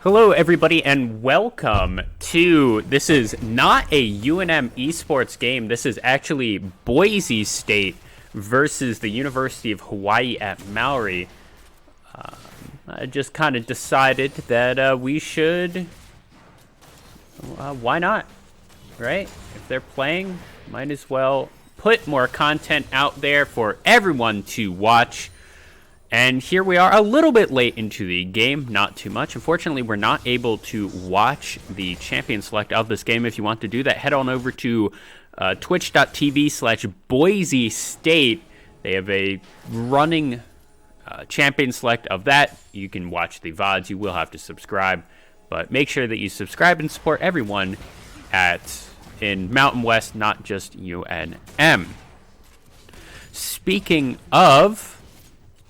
Hello, everybody, and welcome to, this is not a UNM esports game. This is actually Boise State versus the University of Hawaii at Maui. I just kind of decided that we should, why not, right? If they're playing, might as well put more content out there for everyone to watch. And here we are a little bit late into the game, not too much. Unfortunately, we're not able to watch the champion select of this game. If you want to do that, head on over to twitch.tv/Boise State. They have a running champion select of that. You can watch the VODs. You will have to subscribe. But make sure that you subscribe and support everyone in Mountain West, not just UNM. Speaking of...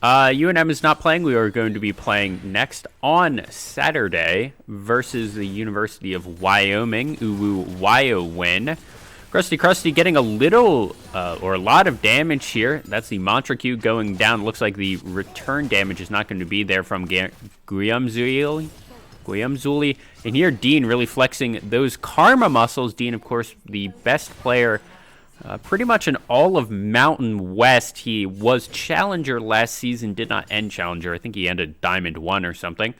UNM is not playing. We are going to be playing next on Saturday versus the University of Wyoming. Win. Krusty getting a little or a lot of damage here. That's the Mantra Q going down. Looks like the return damage is not going to be there from Guillaume Zuli. And here Dean really flexing those karma muscles. Dean, of course, the best player pretty much in all of Mountain West. He was Challenger last season, did not end Challenger. I think he ended Diamond 1 or something.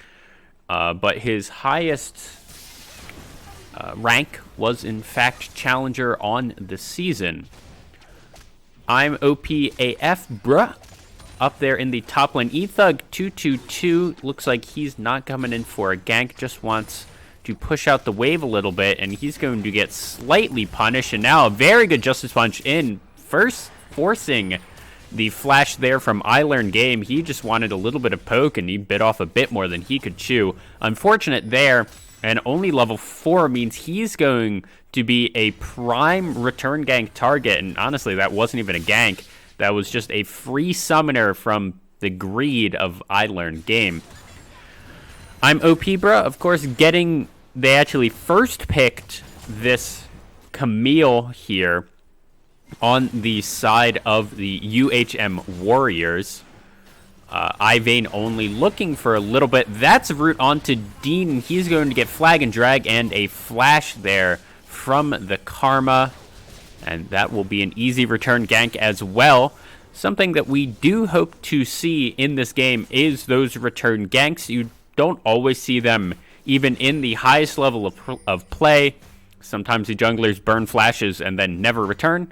But his highest rank was, in fact, Challenger on the season. I'm OPAF, bruh. Up there in the top lane. eThug222 looks like he's not coming in for a gank, just wants to push out the wave a little bit, and he's going to get slightly punished. And now a very good Justice Punch in, first forcing the flash there from iLearnGame. He just wanted a little bit of poke, and he bit off a bit more than he could chew. Unfortunate there, and only level 4 means he's going to be a prime return gank target, and honestly, that wasn't even a gank. That was just a free summoner from the greed of iLearnGame. I'm OP, bro. Of course, they actually first picked this Camille here on the side of the UHM Warriors. Ivane only looking for a little bit. That's a route onto Dean, and he's going to get flag and drag and a flash there from the Karma. And that will be an easy return gank as well. Something that we do hope to see in this game is those return ganks. You don't always see them even in the highest level of play. Sometimes the junglers burn flashes and then never return.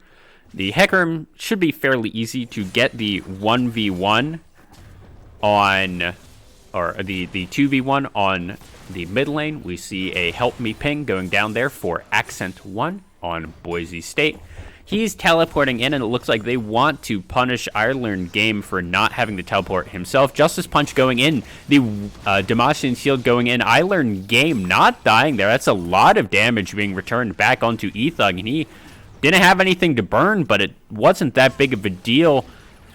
The Hecarim should be fairly easy to get the 1v1 on, or the 2v1 on the mid lane. We see a help me ping going down there for Accent 1 on Boise State. He's teleporting in, and it looks like they want to punish iLearnGame for not having to teleport himself. Justice Punch going in. The Damascene Shield going in. iLearnGame not dying there. That's a lot of damage being returned back onto eThug, and he didn't have anything to burn, but it wasn't that big of a deal.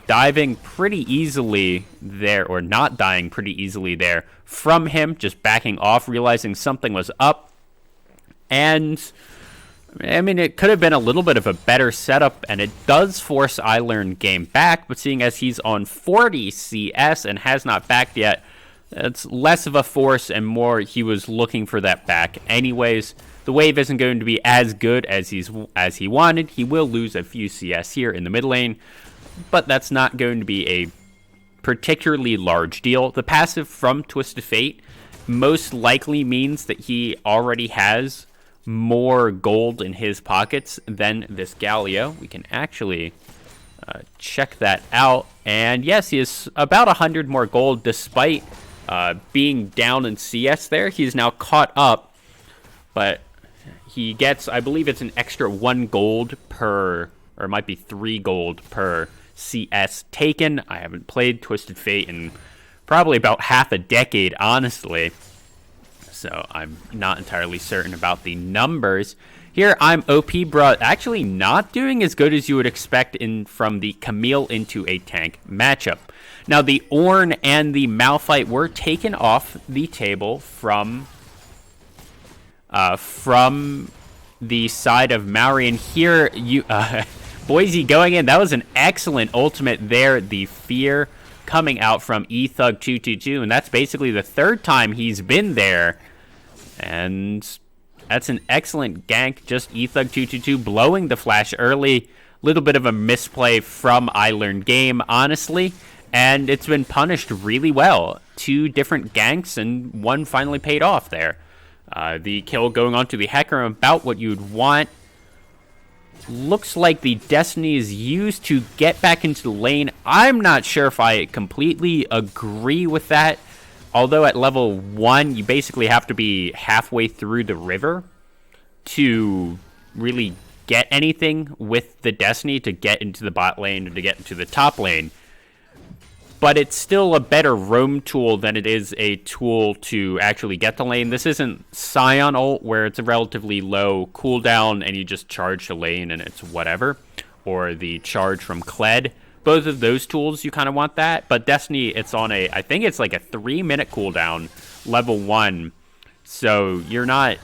Diving pretty easily there, or not dying pretty easily there from him. Just backing off, realizing something was up. And I mean, it could have been a little bit of a better setup, and it does force iLearnGame back, but seeing as he's on 40 CS and has not backed yet, it's less of a force and more he was looking for that back. Anyways, the wave isn't going to be as good as he wanted. He will lose a few CS here in the mid lane, but that's not going to be a particularly large deal. The passive from Twisted Fate most likely means that he already has more gold in his pockets than this Galio. We can actually check that out. And yes, he has about 100 more gold despite being down in CS there. He's now caught up, but he gets, I believe it's an extra 1 gold per, or it might be 3 gold per CS taken. I haven't played Twisted Fate in probably about half a decade, honestly. So I'm not entirely certain about the numbers. Here, I'm OP, bro. Actually not doing as good as you would expect from the Camille into a tank matchup. Now, the Ornn and the Malphite were taken off the table from the side of Maui. And here, Boise going in. That was an excellent ultimate there. The fear coming out from eThug222, and that's basically the third time he's been there. And that's an excellent gank, just eThug222 blowing the flash early. Little bit of a misplay from I Learned Game, honestly, and it's been punished really well. 2 different ganks, and one finally paid off there. The kill going on to the Hecarim, about what you'd want. Looks like the Destiny is used to get back into the lane. I'm not sure if I completely agree with that. Although at level 1, you basically have to be halfway through the river to really get anything with the Destiny to get into the bot lane or to get into the top lane. But it's still a better roam tool than it is a tool to actually get the lane. This isn't Scion ult, where it's a relatively low cooldown and you just charge the lane and it's whatever. Or the charge from Kled. Both of those tools, you kind of want that. But Destiny, it's on I think it's like a 3-minute cooldown, level 1. So you're not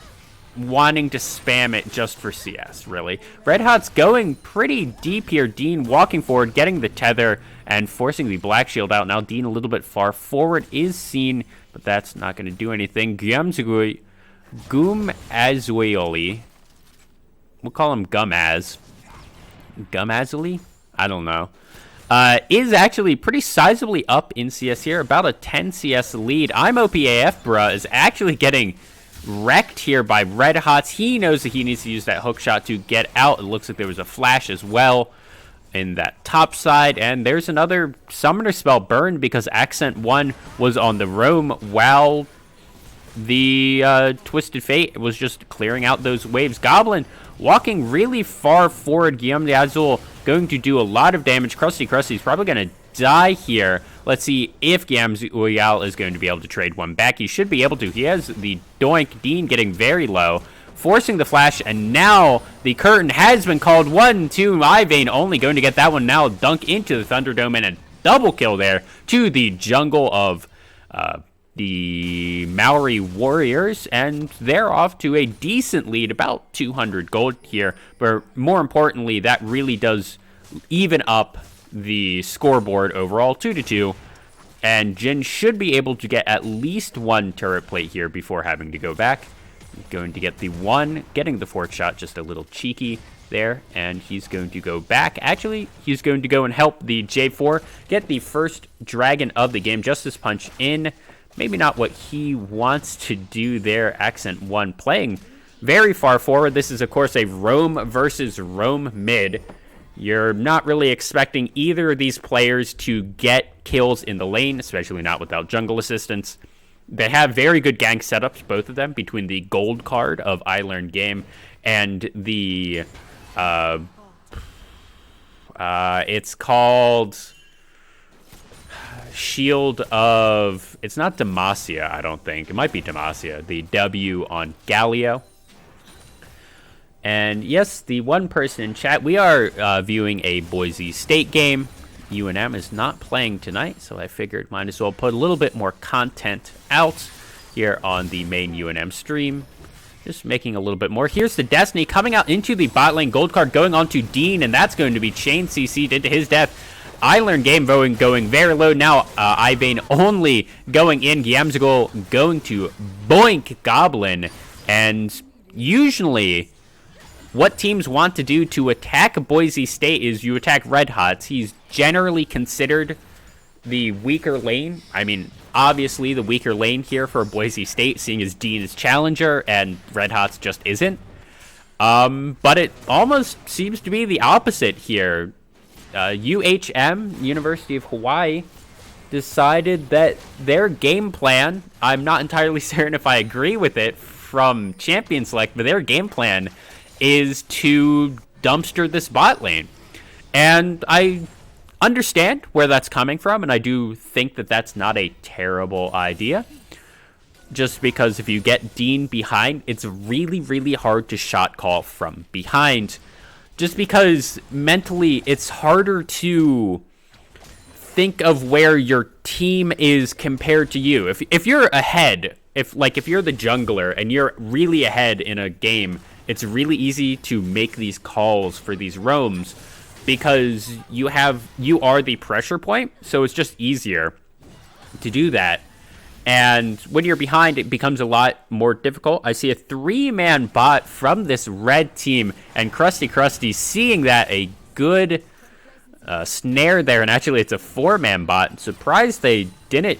wanting to spam it just for CS, really. Red Hot's going pretty deep here. Dean walking forward, getting the tether, and forcing the Black Shield out. Now Dean a little bit far forward is seen, but that's not going to do anything. Gumazuli. We'll call him Gumaz. Gumazuli? I don't know. Is actually pretty sizably up in CS here. About a 10 CS lead. I'm OPAF, bruh, is actually getting wrecked here by Red Hots. He knows that he needs to use that hook shot to get out. It looks like there was a flash as well in that top side, and there's another summoner spell burned because Accent 1 was on the roam while the Twisted Fate was just clearing out those waves. Goblin walking really far forward. Guillaume Azul going to do a lot of damage. Krusty's probably going to die here. Let's see if Gamzuial is going to be able to trade one back. He should be able to. He has the Doink. Dean getting very low, forcing the flash, and now the curtain has been called. 1-2, Ivane only going to get that one now. Dunk into the Thunderdome and a double kill there to the jungle of the Maori Warriors, and they're off to a decent lead, about 200 gold here. But more importantly, that really does even up the scoreboard overall, 2-2, and Jin should be able to get at least one turret plate here before having to go back. Going to get the one, getting the fourth shot, just a little cheeky there, and he's going to go back. Actually, he's going to go and help the J4 get the first dragon of the game. Justice Punch in, maybe not what he wants to do there. Accent 1 playing very far forward. This is, of course, a roam versus roam mid. You're not really expecting either of these players to get kills in the lane, especially not without jungle assistance. They have very good gank setups, both of them, between the gold card of I Learned Game and the, it's called Shield of, it's not Demacia, I don't think. It might be Demacia, the W on Galio. And yes, the one person in chat, we are viewing a Boise State game. UNM is not playing tonight, so I figured might as well put a little bit more content out here on the main UNM stream. Just making a little bit more. Here's the Destiny coming out into the bot lane. Gold card going on to Dean, and that's going to be chain CC'd into his death. I Learned Game going very low now. Ivane only going in. Giamzagol going to boink Goblin. And usually what teams want to do to attack Boise State is you attack Red Hots. He's generally considered the weaker lane. I mean, obviously the weaker lane here for Boise State, seeing as Dean is challenger and Red Hots just isn't. But it almost seems to be the opposite here. UHM, University of Hawaii, decided that their game plan, I'm not entirely certain if I agree with it from Champion Select, but their game plan is to dumpster this bot lane. And I understand where that's coming from, and I do think that that's not a terrible idea. Just because if you get Dean behind, it's really, really hard to shot call from behind. Just because mentally it's harder to think of where your team is compared to you. If you're ahead, if you're the jungler and you're really ahead in a game, it's really easy to make these calls for these roams. because you are the pressure point, so it's just easier to do that. And when you're behind, it becomes a lot more difficult. I see a 3-man bot from this red team, and Krusty seeing that, a good snare there, and actually it's a 4-man bot. Surprised they didn't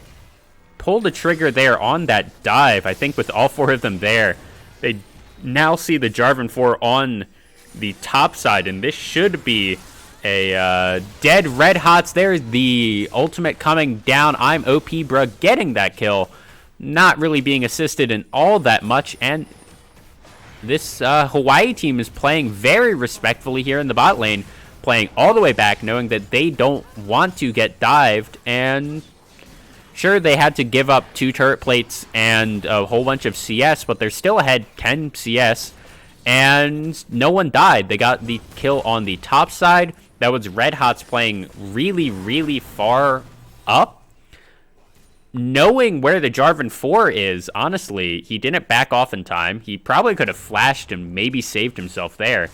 pull the trigger there on that dive. I think with all 4 of them there, they now see the Jarvan 4 on the top side, and this should be a dead Red Hots. There's the ultimate coming down. I'm OP, bruh, getting that kill. Not really being assisted in all that much, and this Hawai'i team is playing very respectfully here in the bot lane, playing all the way back, knowing that they don't want to get dived, and sure, they had to give up 2 turret plates and a whole bunch of CS, but they're still ahead 10 CS, and no one died. They got the kill on the top side. That was Red Hots playing really, really far up. Knowing where the Jarvan 4 is, honestly, he didn't back off in time. He probably could have flashed and maybe saved himself there.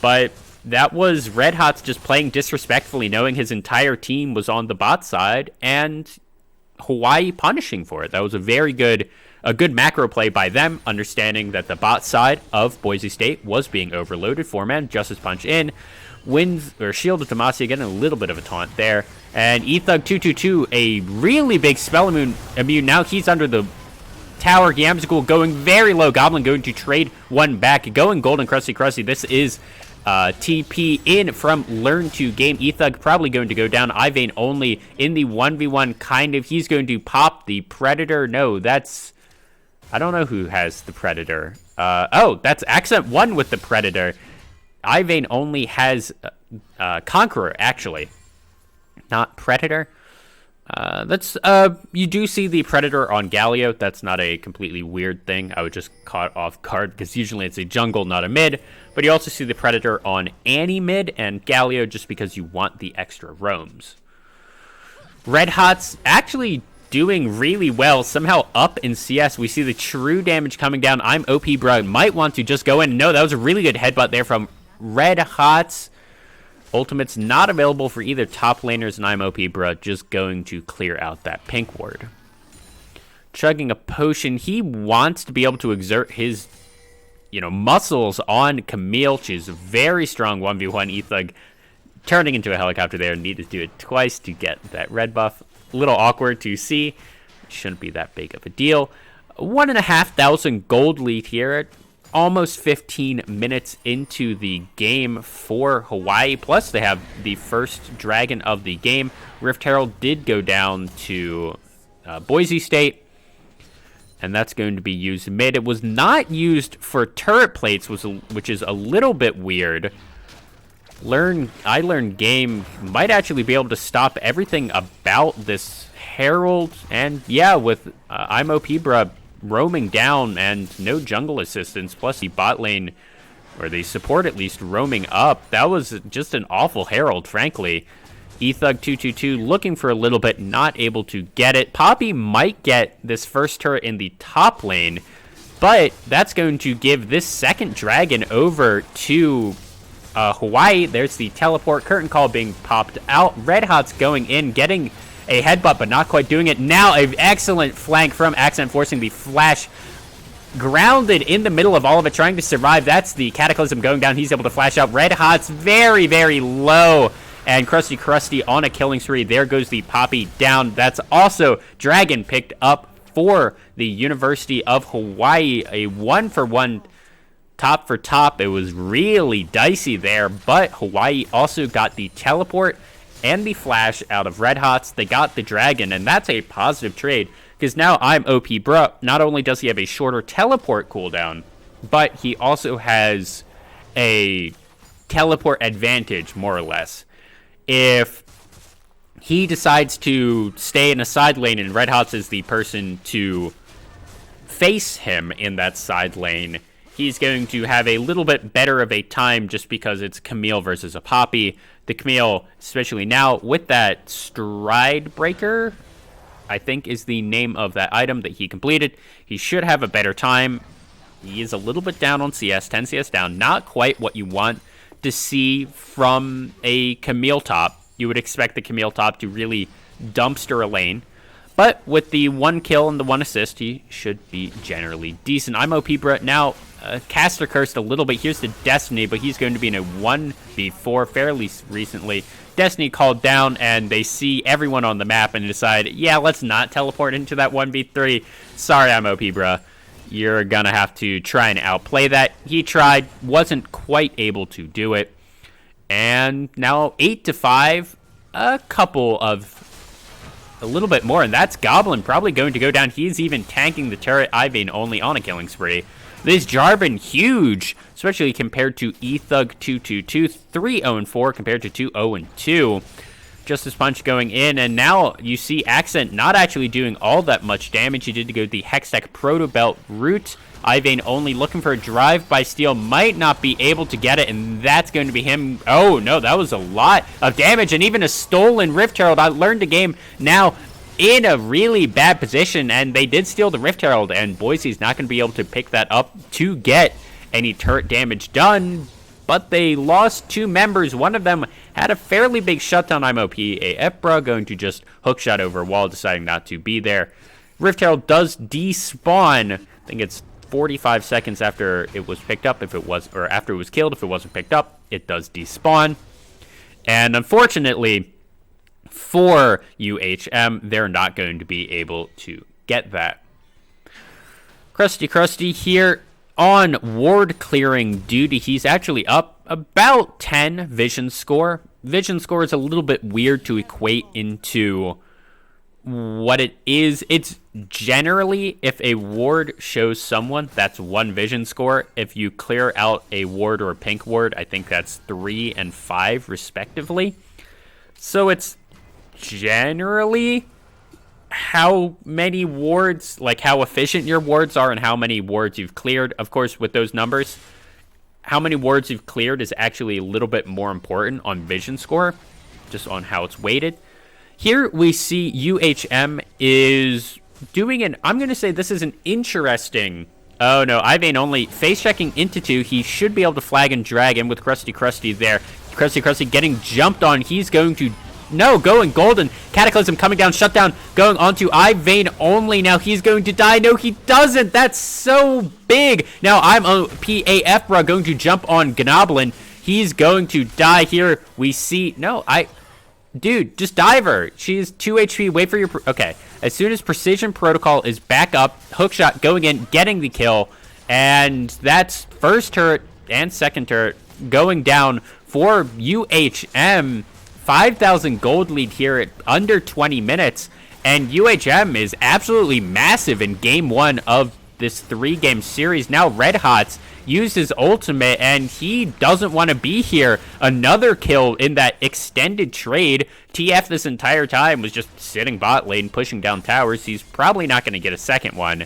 But that was Red Hots just playing disrespectfully, knowing his entire team was on the bot side, and Hawai'i punishing for it. That was a good macro play by them, understanding that the bot side of Boise State was being overloaded. 4-man, Justice Punch in. Wins, or Shield of Tomasi, getting a little bit of a taunt there. And Ethug 222, a really big spell immune. Now he's under the tower. Yamsicle going very low. Goblin going to trade one back. Going golden Krusty. This is TP in from Learn to Game. Ethug probably going to go down. Ivane only in the 1v1, kind of. He's going to pop the Predator. No, that's... I don't know who has the Predator. Oh, that's Accent 1 with the Predator. Ivane only has Conqueror, actually. Not Predator. You do see the Predator on Galio. That's not a completely weird thing. I would just caught off guard because usually it's a jungle, not a mid. But you also see the Predator on Annie mid and Galio just because you want the extra roams. Red Hots actually doing really well, somehow up in CS. We see the true damage coming down. I'm OP, bro. Might want to just go in. No, that was a really good headbutt there from Red Hots. Ultimate's not available for either top laners, and I'm OP, bro. Just going to clear out that pink ward. Chugging a potion. He wants to be able to exert his, muscles on Camille. She's a very strong 1v1. Ethug turning into a helicopter there. Needed to do it twice to get that red buff. A little awkward to see. Shouldn't be that big of a deal. 1,500 gold lead here. Almost 15 minutes into the game for Hawai'i. Plus, they have the first dragon of the game. Rift Herald did go down to Boise State, and that's going to be used mid. It was not used for turret plates, which is a little bit weird. I Learn Game might actually be able to stop everything about this Herald, and yeah, with I'm OP, bruh, roaming down and no jungle assistance, plus the bot lane, or the support at least, roaming up. That was just an awful Herald, frankly. Ethug 222 looking for a little bit, not able to get it. Poppy might get this first turret in the top lane, but that's going to give this second dragon over to Hawai'i. There's the teleport. Curtain call being popped out. Red Hots going in, getting a headbutt, but not quite doing it. Now an excellent flank from Accent, forcing the flash. Grounded in the middle of all of it, trying to survive. That's the Cataclysm going down. He's able to flash out. Red Hots very, very low. And Krusty on a killing spree. There goes the Poppy down. That's also Dragon picked up for the University of Hawai'i. A 1-for-1 top for top. It was really dicey there, but Hawai'i also got the teleport and the flash out of Red Hots. They got the dragon, and that's a positive trade, because now I'm OP bro. Not only does he have a shorter teleport cooldown, but he also has a teleport advantage, more or less. If he decides to stay in a side lane and Red Hots is the person to face him in that side lane, he's going to have a little bit better of a time just because it's Camille versus a Poppy. The Camille, especially now with that Stride Breaker, I think is the name of that item that he completed. He should have a better time. He is a little bit down on CS, 10 CS down. Not quite what you want to see from a Camille top. You would expect the Camille top to really dumpster a lane. But with the 1 kill and the 1 assist, he should be generally decent. I'm OP Bro. Now, caster cursed a little bit. Here's the Destiny, but he's going to be in a 1v4 fairly recently. Destiny called down, and they see everyone on the map and decide, yeah, let's not teleport into that 1v3. Sorry, I'm OP Bro. You're going to have to try and outplay that. He tried, wasn't quite able to do it. And now 8-5, a little bit more, and that's Goblin probably going to go down. He's even tanking the turret. Ivane only on a killing spree. This Jarvan huge, especially compared to Ethug 222, 3-0-4 compared to 2-0-2. Justice Punch going in, and now you see Accent not actually doing all that much damage. He did go the Hextech Proto Belt route. Ivane only looking for a drive-by steal, might not be able to get it, and that's going to be him. Oh, no, that was a lot of damage, and even a stolen Rift Herald. I learned the game now in a really bad position, and they did steal the Rift Herald, and Boise's not going to be able to pick that up to get any turret damage done, but they lost 2 members. One of them had a fairly big shutdown. I'm OP AF Bro, going to just hookshot over a wall, deciding not to be there. Rift Herald does despawn. I think it's 45 seconds after it was picked up, or after it was killed. If it wasn't picked up, it does despawn. And unfortunately for UHM, they're not going to be able to get that. Krusty here on ward clearing duty. He's actually up about 10 vision score. Vision score is a little bit weird to equate into what it is. It's generally, if a ward shows someone, that's 1 vision score. If you clear out a ward or a pink ward, I think that's 3 and 5 respectively. So it's generally how many wards, like how efficient your wards are and how many wards you've cleared. Of course, with those numbers, how many wards you've cleared is actually a little bit more important on vision score, just on how it's weighted. Here we see UHM is doing I'm going to say this is an interesting, oh no, Ivane only face checking into 2. He should be able to flag and drag in with Krusty there. Krusty getting jumped on. He's going to, no, going golden. Cataclysm coming down, shutdown, going onto Ivane only. Now he's going to die. No, he doesn't. That's so big. Now I'm on PAF Bro going to jump on Gnoblin. He's going to die here. We see, no, dude, just dive her. She's 2 HP. Wait for your... Okay. As soon as Precision Protocol is back up, hookshot going in, getting the kill. And that's first turret and second turret going down for UHM. 5,000 gold lead here at under 20 minutes. And UHM is absolutely massive in game 1 of this 3-game series. Now Red Hots used his ultimate, and he doesn't want to be here. Another kill in that extended trade. TF this entire time was just sitting bot lane, pushing down towers. He's probably not going to get a second one.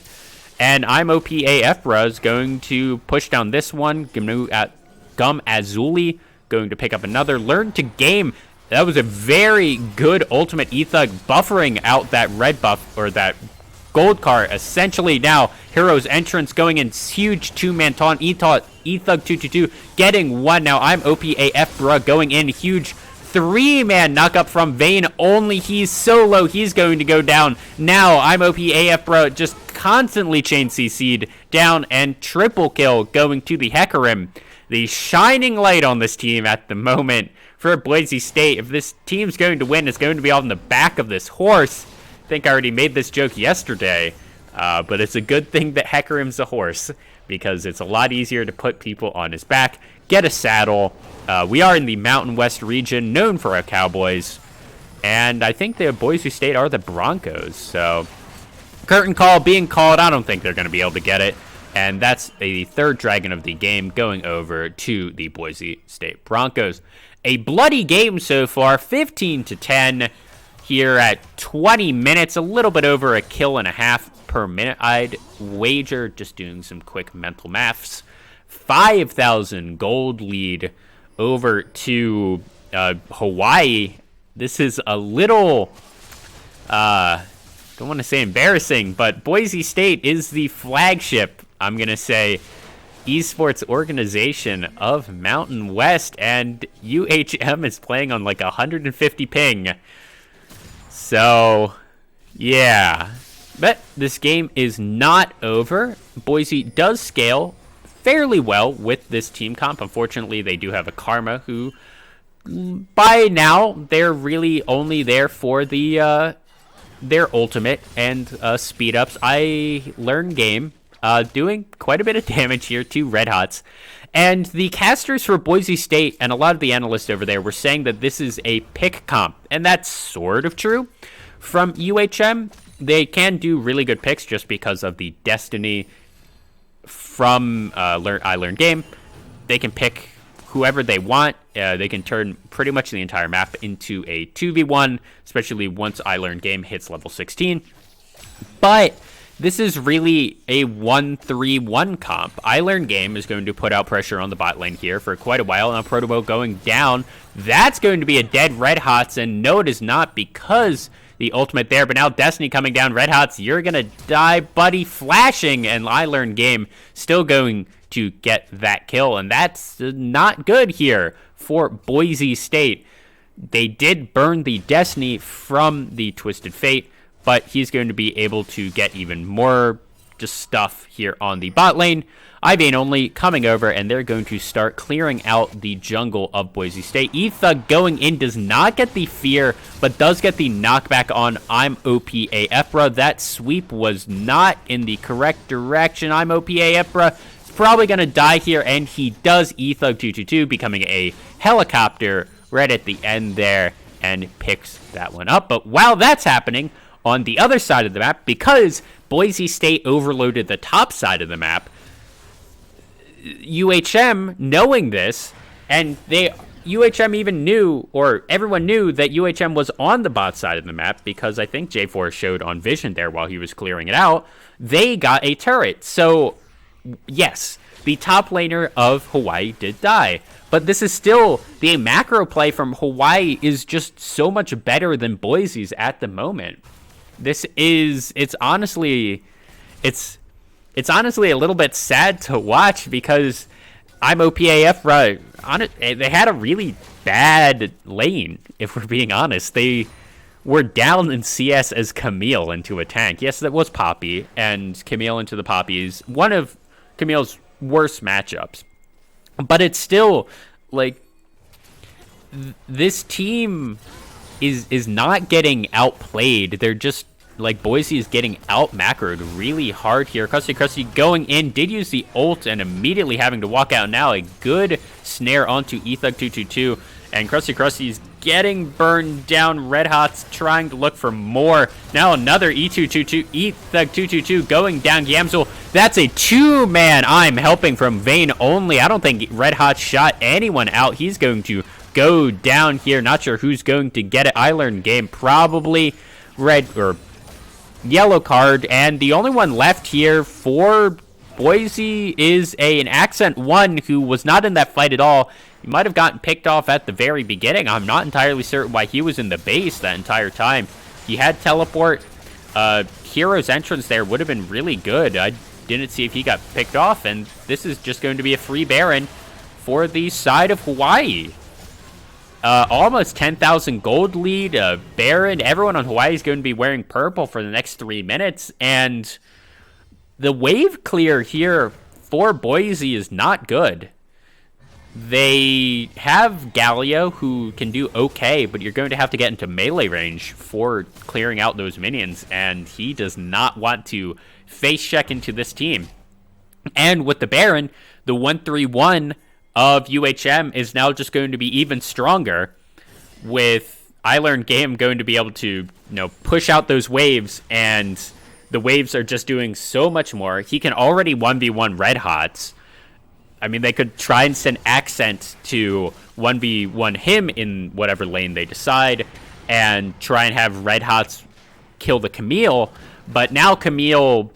And I'm OPAF Bros going to push down this one. Gum Azuli going to pick up another. Learn to game. That was a very good ultimate Ethug, buffering out that red buff, or that gold card, essentially. Now, Hero's entrance going in, huge 2-man taunt. Ethug 222 getting 1. Now, I'm OPAF Bro going in, huge 3-man knock up from Vayne only. He's solo. He's going to go down. Now, I'm OPAF Bro just constantly chain CC'd down, and triple kill going to the Hecarim. The shining light on this team at the moment for Boise State. If this team's going to win, it's going to be on the back of this horse. I think I already made this joke yesterday, but it's a good thing that Hecarim's a horse, because it's a lot easier to put people on his back, get a saddle. We are in the Mountain West region, known for our Cowboys, and I think the Boise State are the Broncos. So, curtain call being called. I don't think they're going to be able to get it, and that's the 3rd dragon of the game going over to the Boise State Broncos. A bloody game so far, 15-10 here at 20 minutes, a little bit over a kill and a half per minute. I'd wager, just doing some quick mental maths, 5,000 gold lead over to Hawai'i. This is a little, don't want to say embarrassing, but Boise State is the flagship, I'm going to say, esports organization of Mountain West, and UHM is playing on like 150 ping. So, yeah. But this game is not over. Boise does scale fairly well with this team comp. Unfortunately, they do have a Karma who, by now, they're really only there for the their ultimate and speed ups. I learn game, doing quite a bit of damage here to Red Hots. And the casters for Boise State and a lot of the analysts over there were saying that this is a pick comp. And that's sort of true. From UHM, they can do really good picks just because of the destiny from I Learn Game. They can pick whoever they want. They can turn pretty much the entire map into a 2v1, especially once I Learn Game hits level 16. But this is really a 1-3-1 comp. I Learn Game is going to put out pressure on the bot lane here for quite a while. Now Protobo going down. That's going to be a dead Red Hots, and no, it is not, because the ultimate there. But now Destiny coming down. Red Hots, you're going to die, buddy. Flashing, and I Learn Game still going to get that kill, and that's not good here for Boise State. They did burn the Destiny from the Twisted Fate, but he's going to be able to get even more just stuff here on the bot lane. Ivane only coming over, and they're going to start clearing out the jungle of Boise State. Ethug going in does not get the fear, but does get the knockback on I'm OPAF, bro. That sweep was not in the correct direction. I'm OPAF, bro. Probably going to die here, and he does. Ethug 222 becoming a helicopter right at the end there and picks that one up. But while that's happening, on the other side of the map, because Boise State overloaded the top side of the map, UHM, knowing this, and UHM even knew, or everyone knew, that UHM was on the bot side of the map, because I think J4 showed on Vision there while he was clearing it out, they got a turret. So, yes, the top laner of Hawaii did die, but this is still, the macro play from Hawaii is just so much better than Boise's at the moment. It's honestly a little bit sad to watch, because I'm OPAF, right? They had a really bad lane, if we're being honest. They were down in CS as Camille into a tank. Yes, that was Poppy, and Camille into the Poppy is one of Camille's worst matchups. But it's still, like, this team is not getting outplayed. They're just, like, Boise is getting out-macroed really hard here. Krusty going in, did use the ult, and immediately having to walk out now. A good snare onto Ethug222, and Krusty's getting burned down. Red Hots trying to look for more. Now another Ethug222 going down. Gamzel, that's a two-man I'm helping from Vayne only. I don't think Red Hot shot anyone out. He's going to go down here. Not sure who's going to get it. I Learn Game, probably red or yellow card, and the only one left here for Boise is an Accent 1 who was not in that fight at all. He might have gotten picked off at the very beginning. I'm not entirely certain why he was in the base that entire time. He had teleport. Hero's entrance there would have been really good. I didn't see if he got picked off, and this is just going to be a free Baron for the side of Hawaii. Almost 10,000 gold lead, Baron. Everyone on Hawaii is going to be wearing purple for the next 3 minutes, and the wave clear here for Boise is not good. They have Galio, who can do okay, but you're going to have to get into melee range for clearing out those minions, and he does not want to face check into this team. And with the Baron, the 1-3-1 of UHM is now just going to be even stronger, with I Learn Game going to be able to, push out those waves, and the waves are just doing so much more. He can already 1v1 Red Hots. I mean, they could try and send Accent to 1v1 him in whatever lane they decide, and try and have Red Hots kill the Camille, but now Camille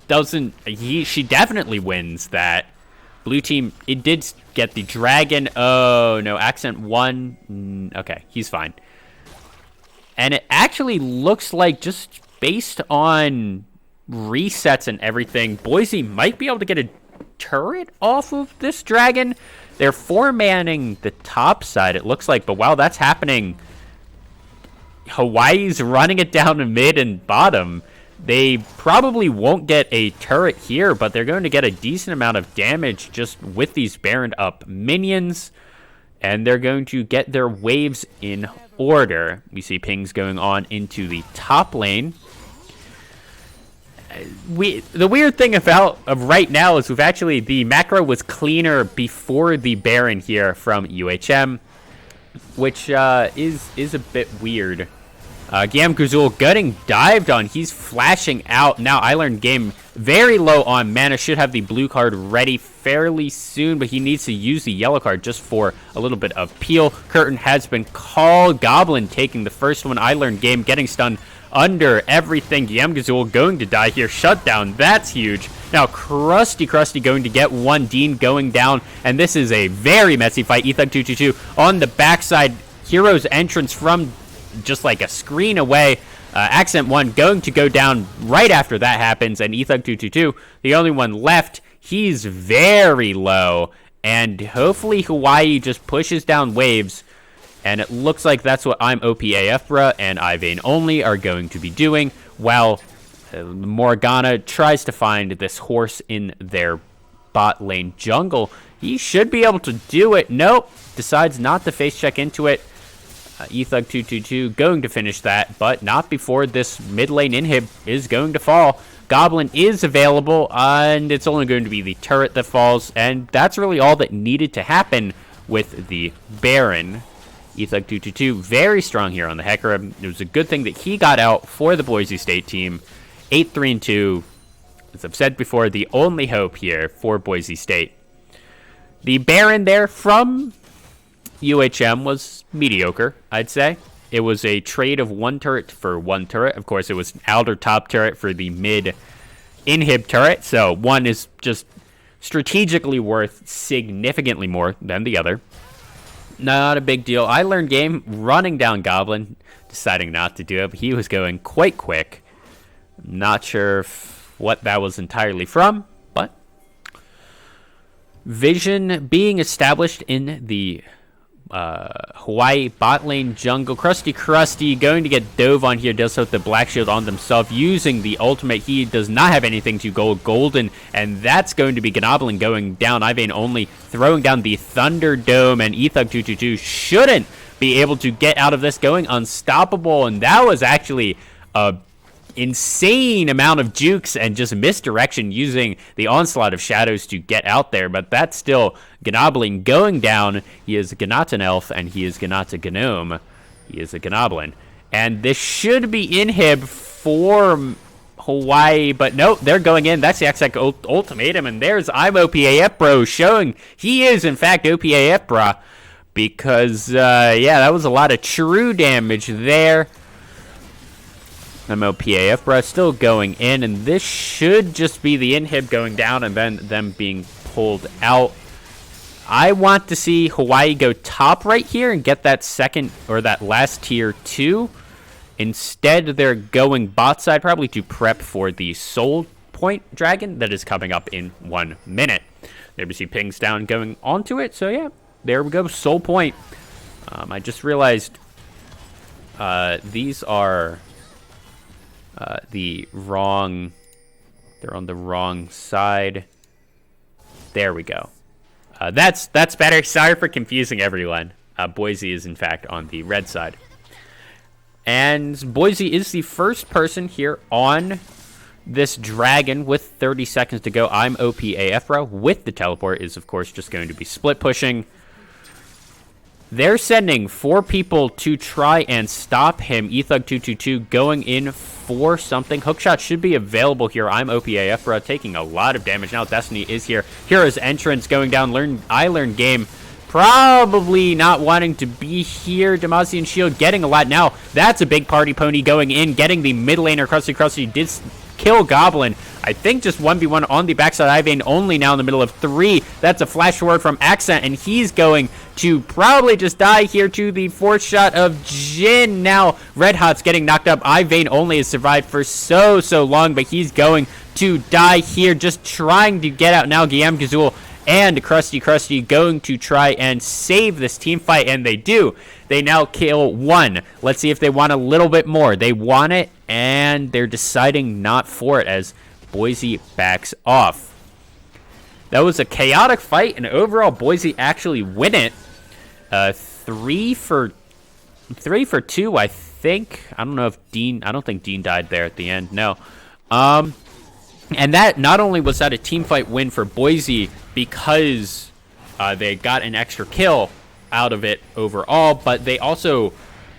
doesn't, she definitely wins that. Blue team, it did get the dragon. Oh, no, Accent 1. Okay, he's fine. And it actually looks like, just based on resets and everything, Boise might be able to get a turret off of this dragon. They're four-manning the top side, it looks like. But while that's happening, Hawaii's running it down to mid and bottom. They probably won't get a turret here, but they're going to get a decent amount of damage just with these Baron up minions. And they're going to get their waves in order. We see pings going on into the top lane. The weird thing about right now is the macro was cleaner before the Baron here from UHM, which is a bit weird. Gam Gazul getting dived on. He's flashing out. Now I learned game very low on mana. Should have the blue card ready fairly soon, but he needs to use the yellow card just for a little bit of peel. Curtain has been called. Goblin taking the first one. I learned game getting stunned under everything. Yamgazul going to die here. Shutdown. That's huge. Now Krusty going to get one. Dean going down, and this is a very messy fight. Ethug 222 on the backside. Hero's entrance from just like a screen away. Accent 1 going to go down right after that happens, and Ethug 222, the only one left. He's very low, and hopefully Hawai'i just pushes down waves, and it looks like that's what I'm OPAFBRA and Ivane only are going to be doing, while Morgana tries to find this horse in their bot lane jungle. He should be able to do it. Nope, decides not to face check into it. Ethug 222 going to finish that, but not before this mid lane inhib is going to fall. Goblin is available, and it's only going to be the turret that falls, and that's really all that needed to happen with the Baron. Ethug 222 very strong here on the Hecarim. It was a good thing that he got out for the Boise State team. 8-3-2. As I've said before, the only hope here for Boise State. The Baron there from UHM was mediocre, I'd say. It was a trade of one turret for one turret. Of course, it was an outer top turret for the mid inhib turret. So one is just strategically worth significantly more than the other. Not a big deal. I learned game running down Goblin, deciding not to do it, but he was going quite quick. Not sure what that was entirely from, but vision being established in the Hawai'i bot lane jungle. Krusty going to get dove on here, does so with the black shield on themselves, using the ultimate. He does not have anything to go golden, and that's going to be Gnoblin going down. Ivane only throwing down the Thunderdome, and Ethug 222 shouldn't be able to get out of this, going unstoppable, and that was actually a insane amount of jukes and just misdirection using the onslaught of shadows to get out there, but that's still Gnoblin going down. He is a Ganatan elf, and he is Ganata Gnome. He is a Gnoblin, and this should be inhib for Hawai'i, but nope, they're going in. That's the exact ultimatum, and there's I'm OPAFBRA showing he is in fact OPAFBRA, because yeah, that was a lot of true damage there. MOPAFBRA still going in, and this should just be the inhib going down and then them being pulled out. I want to see Hawai'i go top right here and get that second or that last tier 2. Instead, they're going bot side probably to prep for the soul point dragon that is coming up in 1 minute. There we see pings down going onto it, so yeah, there we go, soul point. I just realized these are they're on the wrong side. There we go. That's better. Sorry for confusing everyone. Boise is in fact on the red side. And Boise is the first person here on this dragon with 30 seconds to go. I'm OPAFBRA with the teleport is of course just going to be split pushing. They're sending 4 people to try and stop him. Ethug 222 going in for something. Hookshot should be available here. I'm OPAFBRA taking a lot of damage. Now Destiny is here. Hero's entrance going down. I learned game. Probably not wanting to be here. Demacian Shield getting a lot. Now that's a big party pony going in. Getting the mid laner. Krusty kill Goblin. I think just 1v1 on the backside. Ivane only now in the middle of 3. That's a flash forward from Accent, and he's going to probably just die here to the 4th shot of Jin. Now, Red Hot's getting knocked up. Ivane only has survived for so long, but he's going to die here, just trying to get out now. Guillaume Gazul and Krusty going to try and save this team fight, and they do. They now kill 1. Let's see if they want a little bit more. They want it, and they're deciding not for it as Boise backs off. That was a chaotic fight, and overall Boise actually win it. 3 for 2, I think. I don't know if Dean. I don't think Dean died there at the end. No. And that not only was that a team fight win for Boise because they got an extra kill out of it overall, but they also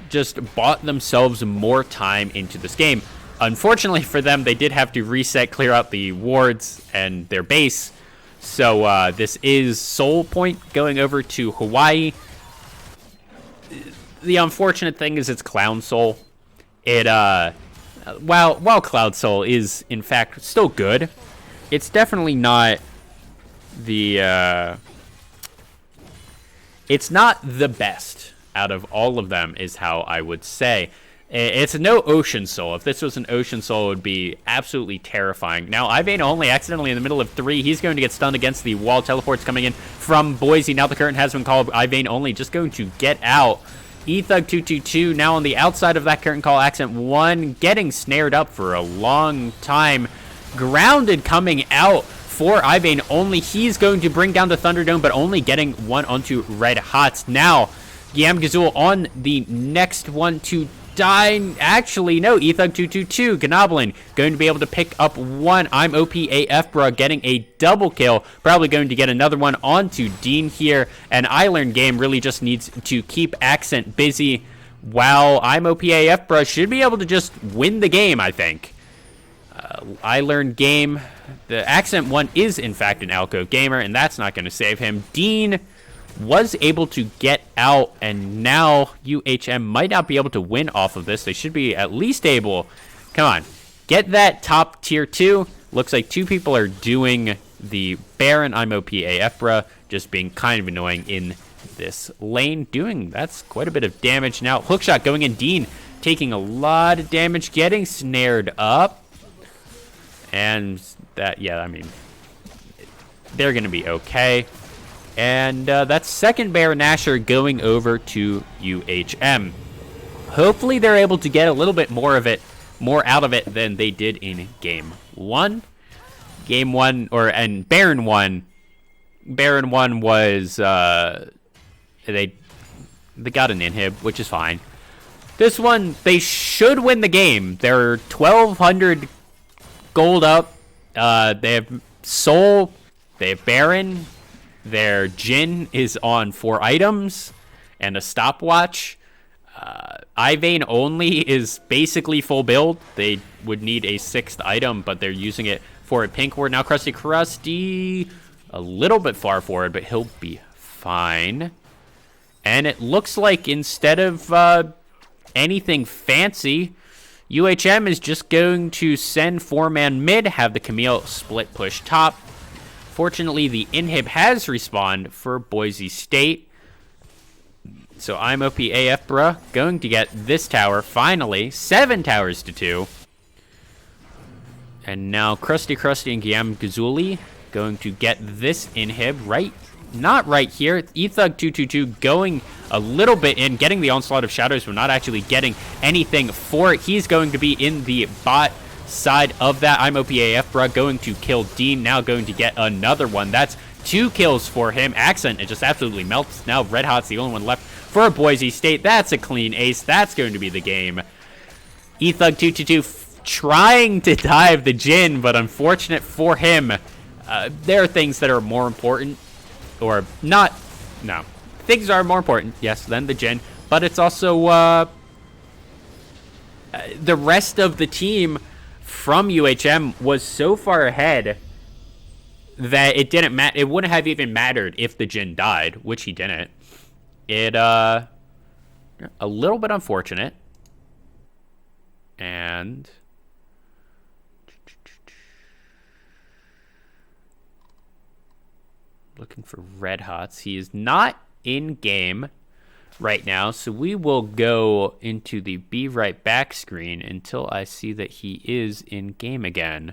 just bought themselves more time into this game. Unfortunately for them, they did have to reset, clear out the wards and their base. So this is Soul Point going over to Hawai'i. The unfortunate thing is it's Clown Soul. It while Cloud Soul is in fact still good, it's definitely not the it's not the best out of all of them, is how I would say. It's no Ocean Soul. If this was an Ocean Soul, it would be absolutely terrifying. Now, Ivane only accidentally in the middle of 3. He's going to get stunned against the wall. Teleports coming in from Boise. Now the curtain has been called. Ivane only just going to get out. Ethug222 now on the outside of that curtain call. Accent 1 getting snared up for a long time. Grounded coming out for Ivane only. He's going to bring down the Thunderdome, but only getting 1 onto Red Hots. Now, Guillaume Gazul on the next one to die. Actually, no, Ethug222, Gnoblin going to be able to pick up 1. I'm OPAF, bruh, getting a double kill. Probably going to get another one onto Dean here. And I Learn Game really just needs to keep Accent busy, while I'm OPAF, bruh, should be able to just win the game, I think. I Learn Game. The Accent 1 is, in fact, an Alco gamer, and that's not going to save him. Dean was able to get out, and now UHM might not be able to win off of this. They should be at least able, come on, get that top tier 2. Looks like 2 people are doing the Baron. I'm OPAF, bruh, just being kind of annoying in this lane. That's quite a bit of damage. Now, hookshot going in. Dean taking a lot of damage, getting snared up. And that, yeah, I mean, they're going to be okay. And that's second Baron Asher going over to UHM. Hopefully they're able to get a little bit more out of it than they did in Game 1. Game 1, and Baron 1. Baron 1 was, they got an inhib, which is fine. This one, they should win the game. They're 1,200 gold up. They have Soul, they have Baron. Their Jin is on 4 items and a stopwatch. Ivane only is basically full build. They would need a 6th item, but they're using it for a pink ward. Now Krusty a little bit far forward, but he'll be fine. And it looks like instead of anything fancy, UHM is just going to send 4-man mid, have the Camille split push top. Fortunately, the inhib has respawned for Boise State. So I'm OPAF, bruh, going to get this tower, finally. 7 towers to 2. And now Krusty and Guillaume Gazuli going to get this inhib right, not right here. Ethug222 going a little bit in, getting the onslaught of shadows, but not actually getting anything for it. He's going to be in the bot side of that. I'm OPAF, bruh, going to kill Dean, now going to get another one. That's 2 kills for him. Accent, it just absolutely melts. Now Red Hot's the only one left for Boise State. That's a clean ace. That's going to be the game. Ethug222 trying to dive the Jin, but unfortunate for him. There are things that are more important, or not, no. Things are more important, yes, than the Jin, but it's also the rest of the team from UHM was so far ahead that it didn't matter. It wouldn't have even mattered if the Jin died, which he didn't. It a little bit unfortunate. And Looking for Red Hots. He is not in game right now, so we will go into the Be Right Back screen until I see that he is in game again.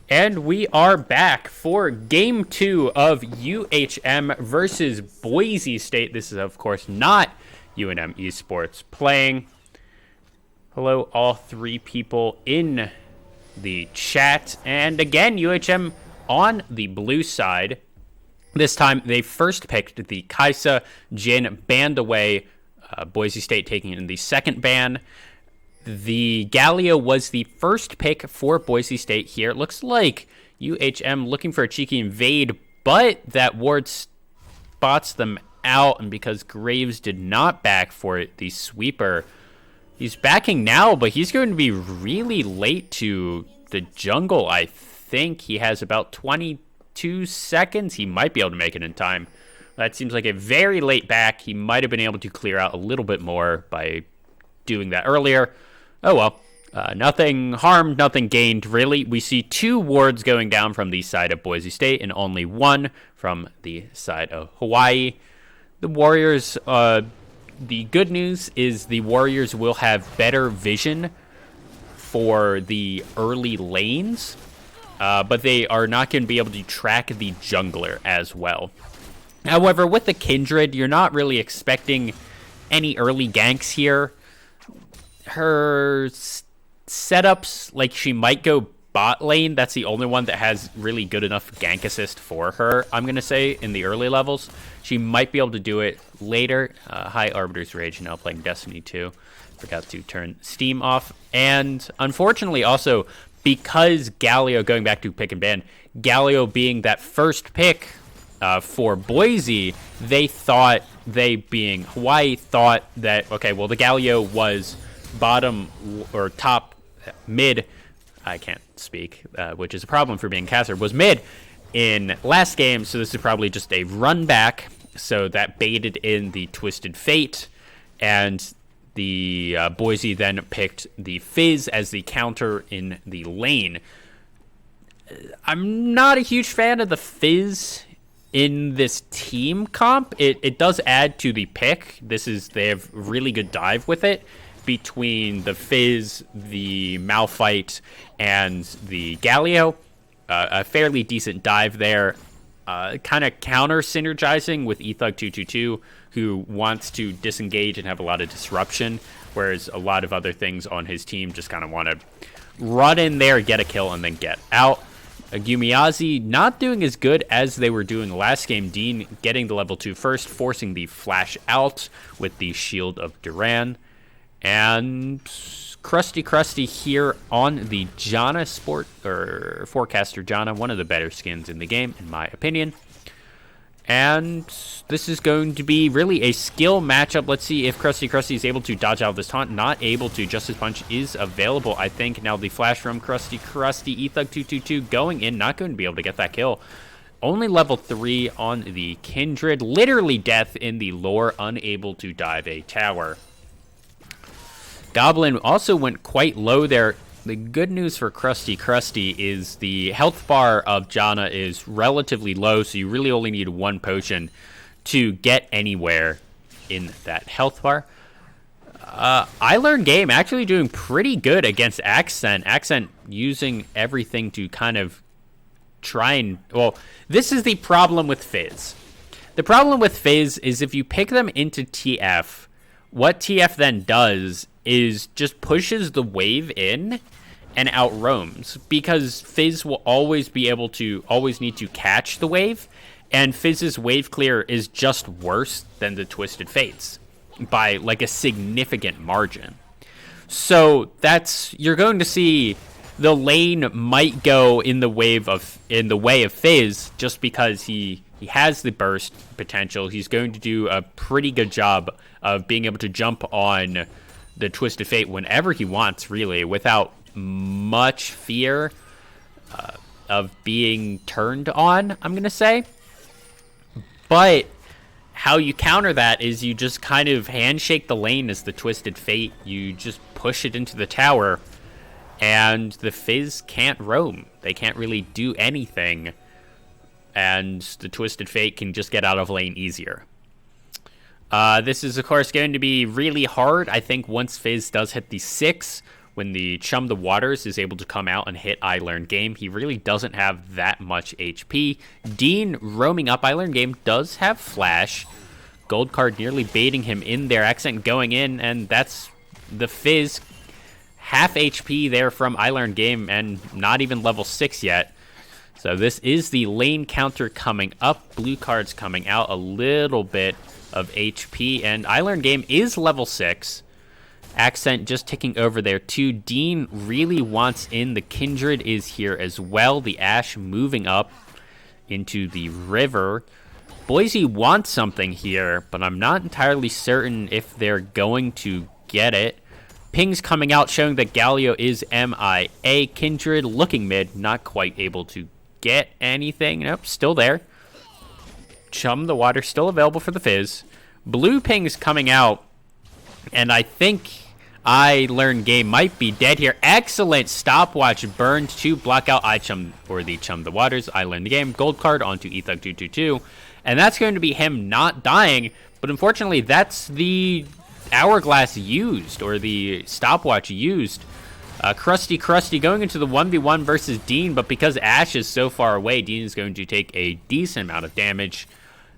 And we are back for Game 2 of UHM versus Boise State. This is, of course, not UNM Esports playing. Hello, all three people in the chat. And again, UHM on the blue side. This time, they first picked the Kaisa Jin banned away. Boise State taking in the second ban. The Galio was the first pick for Boise State here. It looks like UHM looking for a cheeky invade, but that ward spots them out, and because Graves did not back for it, the sweeper, he's backing now, but he's going to be really late to the jungle, I think. He has about 22 seconds. He might be able to make it in time. That seems like a very late back. He might have been able to clear out a little bit more by doing that earlier. Oh well, nothing harmed, nothing gained, really. We see 2 wards going down from the side of Boise State and only 1 from the side of Hawai'i. The Warriors, the good news is the Warriors will have better vision for the early lanes, but they are not going to be able to track the jungler as well. However, with the Kindred, you're not really expecting any early ganks here. Her setups, like she might go bot lane. That's the only one that has really good enough gank assist for her, I'm going to say, in the early levels. She might be able to do it later. Hi, Arbiter's Rage, now playing Destiny 2. Forgot to turn Steam off. And unfortunately, also, because Galio, going back to pick and ban, Galio being that first pick for Boise, they being Hawai'i, thought that, okay, well, the Galio was bottom or top mid, I can't speak, which is a problem for being caster, was mid in last game, so this is probably just a run back, so that baited in the Twisted Fate, and the Boise then picked the Fizz as the counter in the lane. I'm not a huge fan of the Fizz in this team comp. It does add to the pick. They have really good dive with it. Between the Fizz, the Malphite, and the Galio. A fairly decent dive there. Kind of counter-synergizing with Ethug222, who wants to disengage and have a lot of disruption, whereas a lot of other things on his team just kind of want to run in there, get a kill, and then get out. Gumiazi not doing as good as they were doing last game. Dean getting the level 2 first, forcing the flash out with the Shield of Duran. And Krusty here on the Janna Forecaster Janna, one of the better skins in the game, in my opinion. And this is going to be really a skill matchup. Let's see if Krusty is able to dodge out of this taunt. Not able to. Justice Punch is available, I think. Now the flash from Krusty, Ethug222 going in, not going to be able to get that kill. Only level 3 on the Kindred. Literally death in the lore, unable to dive a tower. Goblin also went quite low there. The good news for Krusty is the health bar of Janna is relatively low, so you really only need 1 potion to get anywhere in that health bar. I learned game actually doing pretty good against Accent. Accent using everything to kind of try and... Well, this is the problem with Fizz. The problem with Fizz is if you pick them into TF, what TF then does is just pushes the wave in and out roams, because Fizz will always need to catch the wave, and Fizz's wave clear is just worse than the Twisted Fates by like a significant margin. So you're going to see the lane might go in the way of Fizz just because he has the burst potential. He's going to do a pretty good job of being able to jump on the Twisted Fate whenever he wants, really, without much fear of being turned on, I'm going to say. But how you counter that is you just kind of handshake the lane as the Twisted Fate. You just push it into the tower, and the Fizz can't roam. They can't really do anything, and the Twisted Fate can just get out of lane easier. This is, of course, going to be really hard. I think once Fizz does hit the 6, when the Chum the Waters is able to come out and hit I Learn Game. He really doesn't have that much HP. Dean roaming up I Learn Game does have Flash. Gold card nearly baiting him in there. Accent going in, and that's the Fizz. Half HP there from I Learn Game, and not even level 6 yet. So this is the lane counter coming up. Blue cards coming out, a little bit of HP, and I Learn Game is level 6. Accent just ticking over there too. Dean really wants in. The Kindred is here as well. The Ash moving up into the river. Boise wants something here, but I'm not entirely certain if they're going to get it. Pings coming out showing that Galio is MIA. Kindred looking mid, not quite able to get anything. Nope, still there. Chum the Water still available for the Fizz. Blue pings coming out, and I think I Learn Game might be dead here. Excellent stopwatch burned to block out the Chum the Waters. I Learn the Game. Gold card onto Ethug222. And that's going to be him not dying. But unfortunately, that's the hourglass used, or the stopwatch used. Krusty going into the 1v1 versus Dean. But because Ash is so far away, Dean is going to take a decent amount of damage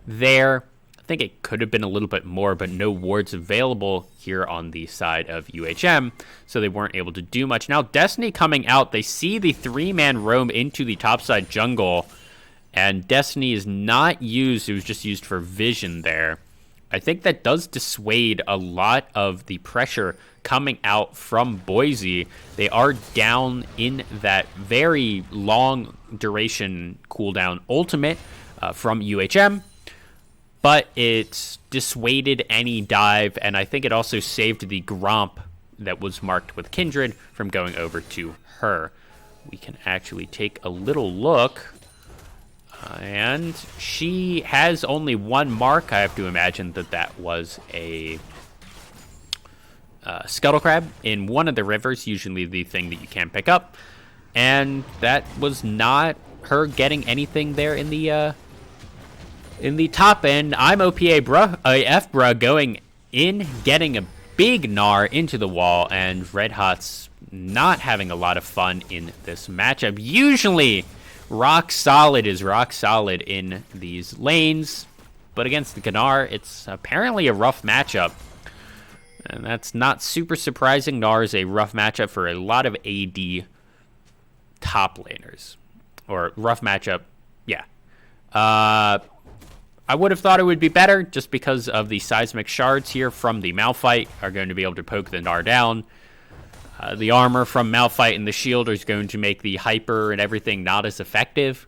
there. I think it could have been a little bit more, but no wards available here on the side of UHM, so they weren't able to do much. Now, Destiny coming out, they see the 3-man roam into the topside jungle, and Destiny is not used. It was just used for vision there. I think that does dissuade a lot of the pressure coming out from Boise. They are down in that very long duration cooldown ultimate from UHM. But it dissuaded any dive, and I think it also saved the Gromp that was marked with Kindred from going over to her. We can actually take a little look, and she has only one mark. I have to imagine that that was a Scuttle Crab in one of the rivers, usually the thing that you can pick up, and that was not her getting anything there in the top end. I'm OPA AF bruh going in, getting a big gnar into the wall, and Red Hot's not having a lot of fun in this matchup. Usually, rock solid is rock solid in these lanes, but against the Gnar, it's apparently a rough matchup. And that's not super surprising. Gnar is a rough matchup for a lot of AD top laners. Or rough matchup, yeah. I would have thought it would be better just because of the seismic shards here from the Malphite are going to be able to poke the Gnar down. The armor from Malphite and the shield is going to make the hyper and everything not as effective.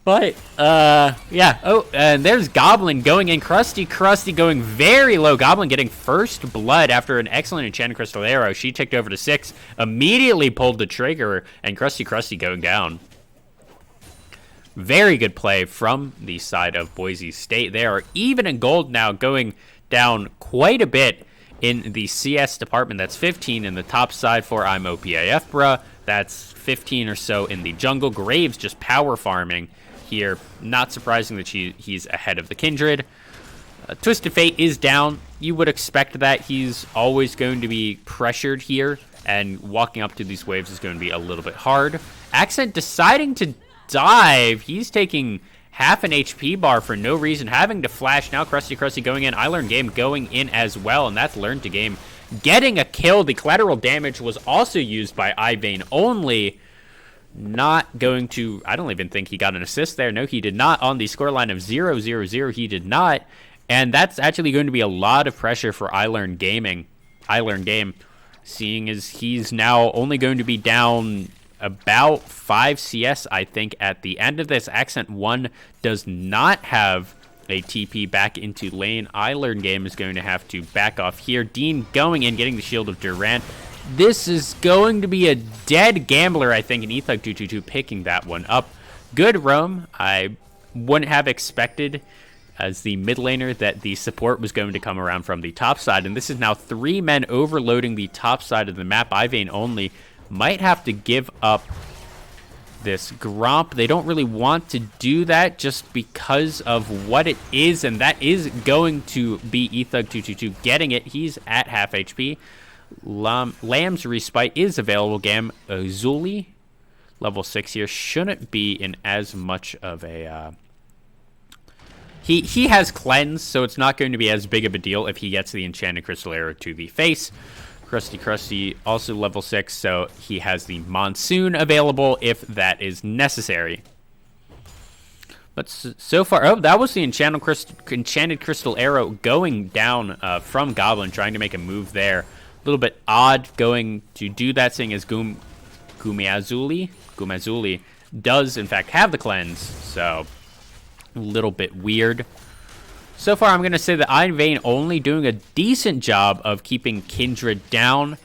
But, yeah. Oh, and there's Goblin going in. Krusty going very low. Goblin getting first blood after an excellent Enchanted Crystal Arrow. She ticked over to 6, immediately pulled the trigger, and Krusty going down. Very good play from the side of Boise State. They are even in gold now, going down quite a bit in the CS department. That's 15 in the top side for I'm OPAF bruh. That's 15 or so in the jungle. Graves just power farming here. Not surprising that he's ahead of the Kindred. Twisted Fate is down. You would expect that. He's always going to be pressured here, and walking up to these waves is going to be a little bit hard. Accent deciding to dive. He's taking half an HP bar for no reason, having to flash. Now Krusty going in. I Learn Game going in as well, and that's Learn to Game getting a kill. The collateral damage was also used by Ivane only. Not going to, I don't even think he got an assist there. No, he did not. On the scoreline of 0-0-0, he did not. And that's actually going to be a lot of pressure for I Learn Game, seeing as he's now only going to be down about 5 CS, I think, at the end of this. Accent 1 does not have a TP back into lane. I Learn Game is going to have to back off here. Dean going in, getting the shield of Durant. This is going to be a dead gambler, I think, and Ethug222 picking that one up. Good roam. I wouldn't have expected, as the mid laner, that the support was going to come around from the top side, and this is now 3 men overloading the top side of the map. Ivane only might have to give up this Gromp. They don't really want to do that just because of what it is, and that is going to be Ethug222 getting it. He's at half HP. Lamb's Respite is available. Zuli, level 6 here, shouldn't be in as much of a... He has Cleanse, so it's not going to be as big of a deal if he gets the Enchanted Crystal Arrow to the face. Krusty, also level 6, so he has the Monsoon available if that is necessary. But so far... Oh, that was the Enchanted Crystal Arrow going down from Goblin, trying to make a move there. A little bit odd going to do that, seeing as Gumiazuli does, in fact, have the Cleanse, so... a little bit weird. So far, I'm going to say that Iron Vein only doing a decent job of keeping Kindred down.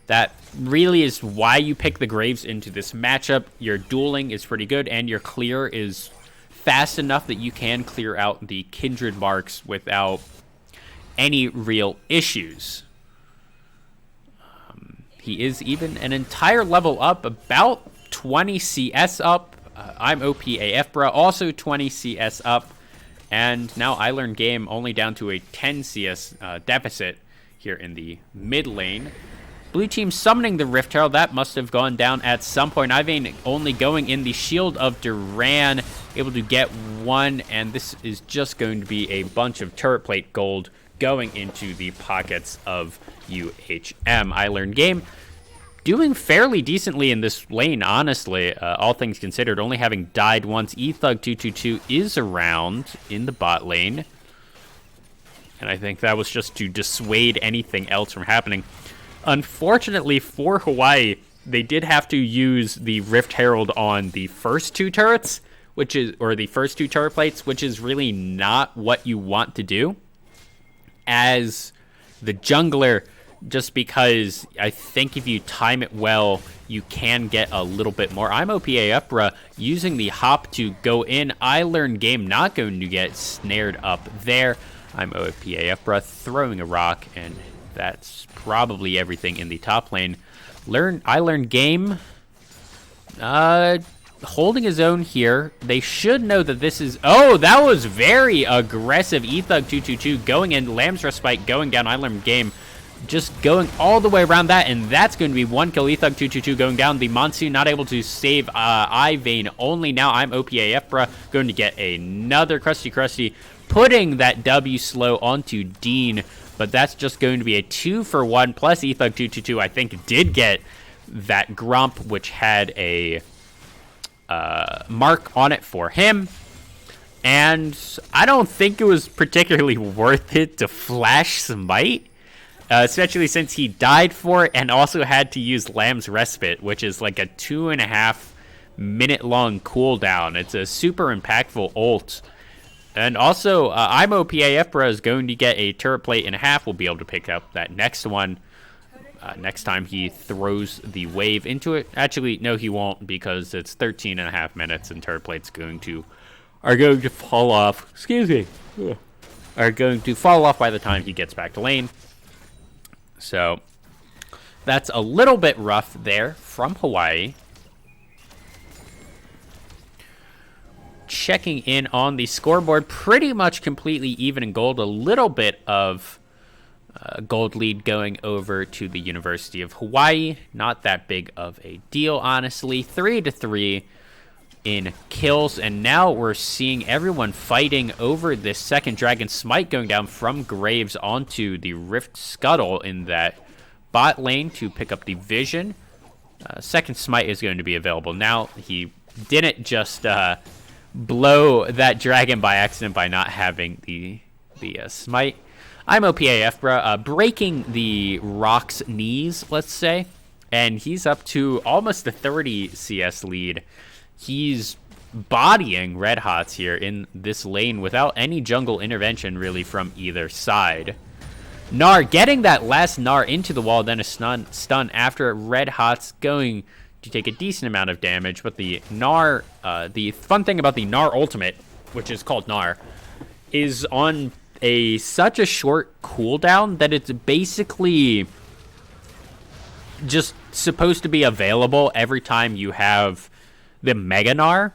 That really is why you pick the Graves into this matchup. Your dueling is pretty good, and your clear is fast enough that you can clear out the Kindred marks without any real issues. He is even an entire level up, about 20 CS up. I'm OPAF, bruh, also 20 CS up. And now I Learn Game only down to a 10 CS deficit here in the mid lane. Blue team summoning the Rift Herald. That must have gone down at some point. Ivan only going in the Shield of Duran, able to get one. And this is just going to be a bunch of turret plate gold going into the pockets of UHM. I Learn Game doing fairly decently in this lane, honestly, all things considered. Only having died once. eThug222 is around in the bot lane. And I think that was just to dissuade anything else from happening. Unfortunately for Hawaii, they did have to use the Rift Herald on the first two turrets, or the first two turret plates, which is really not what you want to do as the jungler, just because I think if you time it well, you can get a little bit more. I'm OPA Upra using the hop to go in. I Learn Game not going to get snared up there. I'm OPA Upra throwing a rock, and that's probably everything in the top lane. I Learn Game holding his own here. They should know that this is... Oh, that was very aggressive. eThug222 going in. Lamb's Respite going down. I Learn Game just going all the way around that, and that's going to be one kill. eThug222 going down. The Monsoon not able to save Ivane. Only now I'm OPAF, bruh, going to get another Krusty, putting that W slow onto Dean, but that's just going to be a 2-for-1, plus eThug222, I think, did get that Grump, which had a mark on it for him. And I don't think it was particularly worth it to flash Smite. Especially since he died for it and also had to use Lamb's Respite, which is like a 2.5 minute long cooldown. It's a super impactful ult. And also, I'm OPAF, bro, is going to get a turret plate and a half. We'll be able to pick up that next one next time he throws the wave into it. Actually, no, he won't, because it's 13.5 minutes and turret plates are going to fall off. Excuse me. Are going to fall off by the time he gets back to lane. So that's a little bit rough there from Hawaii. Checking in on the scoreboard, pretty much completely even in gold. A little bit of gold lead going over to the University of Hawaii. Not that big of a deal, honestly. 3-3 in kills, and now we're seeing everyone fighting over this second Dragon Smite going down from Graves onto the Rift Scuttle in that bot lane to pick up the Vision. Second Smite is going to be available now. He didn't just blow that dragon by accident by not having the Smite. I'm OPAF, bruh, breaking the Rock's knees, let's say, and he's up to almost a 30 CS lead. He's bodying Red Hots here in this lane without any jungle intervention really from either side. Gnar getting that last Gnar into the wall, then a stun after Red Hots going to take a decent amount of damage. But the Gnar, the fun thing about the Gnar ultimate, which is called Gnar, is on such a short cooldown that it's basically just supposed to be available every time you have the Mega Gnar.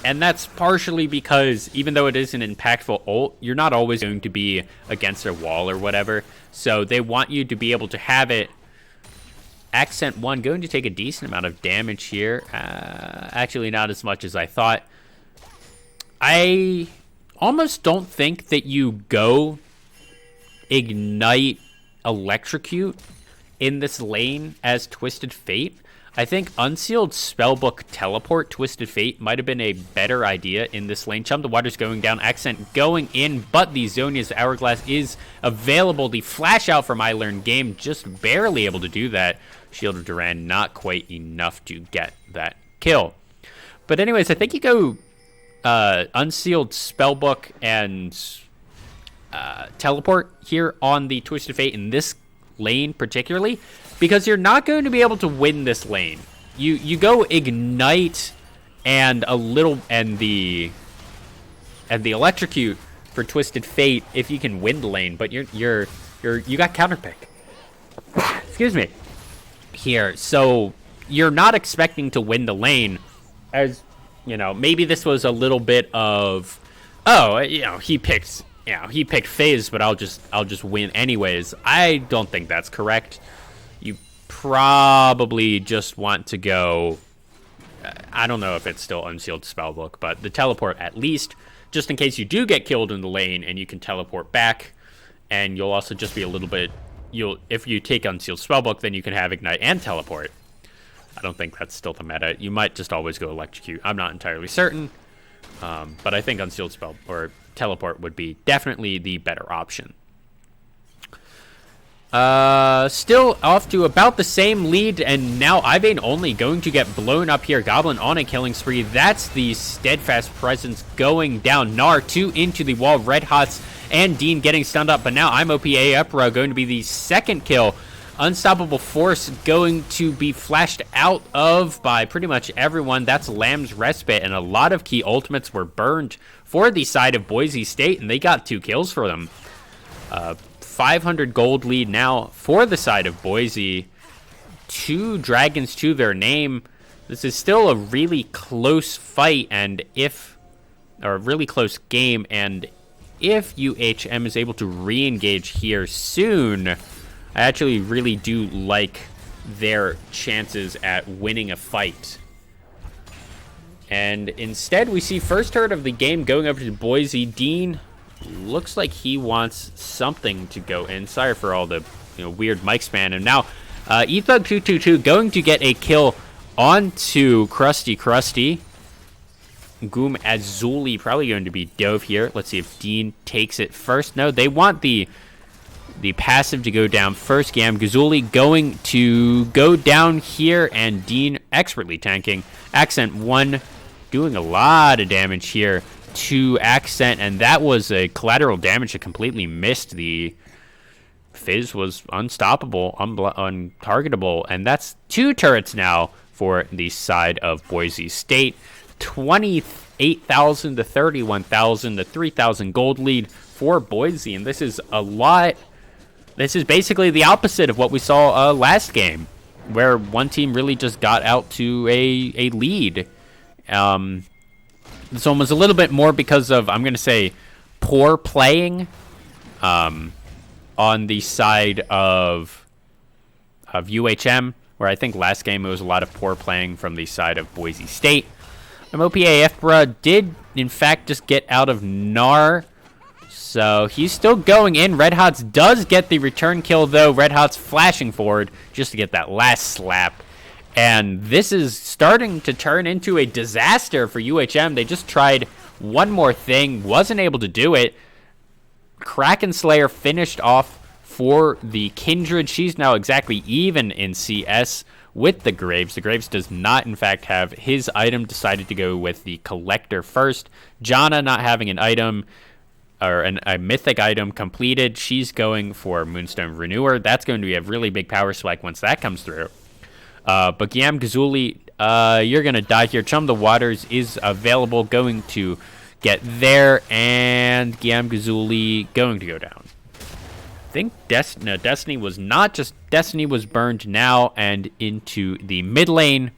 And that's partially because even though it is an impactful ult, you're not always going to be against a wall or whatever. So they want you to be able to have it. Accent 1 going to take a decent amount of damage here. Actually, not as much as I thought. I almost don't think that you go Ignite Electrocute in this lane as Twisted Fate. I think Unsealed Spellbook Teleport Twisted Fate might have been a better idea in this lane. Chum the Water's going down, Accent going in, but the Zonia's Hourglass is available. The flash out from I Learn Game, just barely able to do that. Shield of Duran, not quite enough to get that kill. But anyways, I think you go Unsealed Spellbook and Teleport here on the Twisted Fate in this lane particularly, because you're not going to be able to win this lane. You go Ignite and the Electrocute for Twisted Fate if you can win the lane, but you got counterpick. Excuse me. Here, so you're not expecting to win the lane, as you know. Maybe this was a little bit of, he picked FaZe, but I'll just win anyways. I don't think that's correct. You probably just want to go, I don't know if it's still Unsealed Spellbook, but the teleport at least, just in case you do get killed in the lane, and you can teleport back, and you'll also just be a little bit. If you take Unsealed Spellbook, then you can have Ignite and Teleport. I don't think that's still the meta. You might just always go Electrocute. I'm not entirely certain, but I think Unsealed Spell or Teleport would be definitely the better option. Still off to about the same lead, and now Ivane only going to get blown up here. Goblin on a killing spree. That's the Steadfast Presence going down. Gnar 2 into the wall. Red Hots and Dean getting stunned up, but now I'm OPA Upra going to be the second kill. Unstoppable Force going to be flashed out of by pretty much everyone. That's Lamb's Respite, and a lot of key ultimates were burned for the side of Boise State, and they got 2 kills for them. 500 gold lead now for the side of Boise. 2 dragons to their name. This is still a really close fight, or a really close game, and if UHM is able to re-engage here soon, I actually really do like their chances at winning a fight. And instead, we see first turret of the game going over to Boise. Dean looks like he wants something to go in. Sorry for all the weird mic span. And now, Ethug222 going to get a kill onto Krusty. Goom Azuli probably going to be dove here. Let's see if Dean takes it first. No, they want the passive to go down first. Gam Gazuli going to go down here, and Dean expertly tanking. Accent 1 doing a lot of damage here to Accent, and that was a collateral damage that completely missed. The Fizz was unstoppable, untargetable, and that's 2 turrets now for the side of Boise State. 28,000 to 31,000 to 3,000 gold lead for Boise, and this is a lot. This is basically the opposite of what we saw last game, where one team really just got out to a lead. This one was a little bit more because of, I'm going to say, poor playing on the side of UHM, where I think last game it was a lot of poor playing from the side of Boise State. MOPAF did, in fact, just get out of Gnar, so he's still going in. Red Hots does get the return kill, though. Red Hots flashing forward just to get that last slap. And this is starting to turn into a disaster for UHM. They just tried one more thing, wasn't able to do it. Kraken Slayer finished off for the Kindred. She's now exactly even in CS with the Graves. The Graves does not, in fact, have his item. Decided to go with the Collector first. Janna not having an item, or a mythic item completed. She's going for Moonstone Renewer. That's going to be a really big power spike once that comes through. But Giam Gazuli, you're going to die here. Chum the Waters is available, going to get there, and Giam Gazuli going to go down. I think Destiny was not just Destiny was burned now and into the mid lane.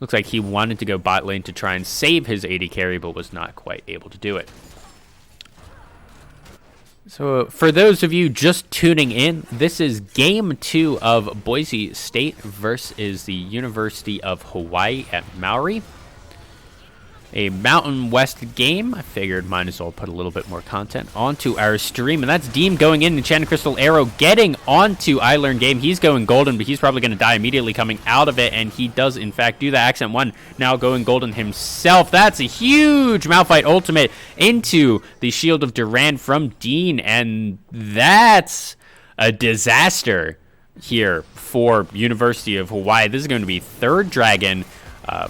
Looks like he wanted to go bot lane to try and save his AD carry, but was not quite able to do it. So for those of you just tuning in, this is game 2 of Boise State versus the University of Hawaii at Maui. A Mountain West game. I figured might as well put a little bit more content onto our stream. And that's Deem going in, Enchanted Crystal Arrow getting onto I Learn Game. He's going golden, but he's probably going to die immediately coming out of it. And he does, in fact, do that. Accent 1 now going golden himself. That's a huge Malphite ultimate into the Shield of Durand from Dean. And that's a disaster here for University of Hawaii. This is going to be third dragon.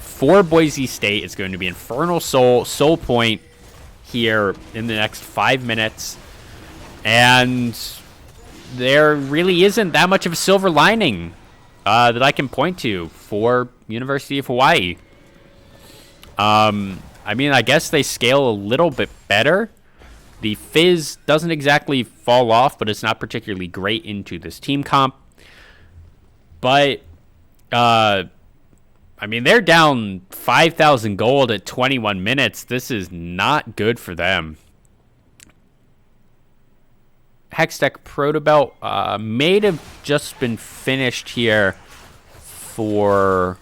For Boise State, it's going to be Infernal Soul Point here in the next 5 minutes. And there really isn't that much of a silver lining that I can point to for University of Hawaii. I mean, I guess they scale a little bit better. The Fizz doesn't exactly fall off, but it's not particularly great into this team comp. But, I mean, they're down 5,000 gold at 21 minutes. This is not good for them. Hextech Protobelt may have just been finished here for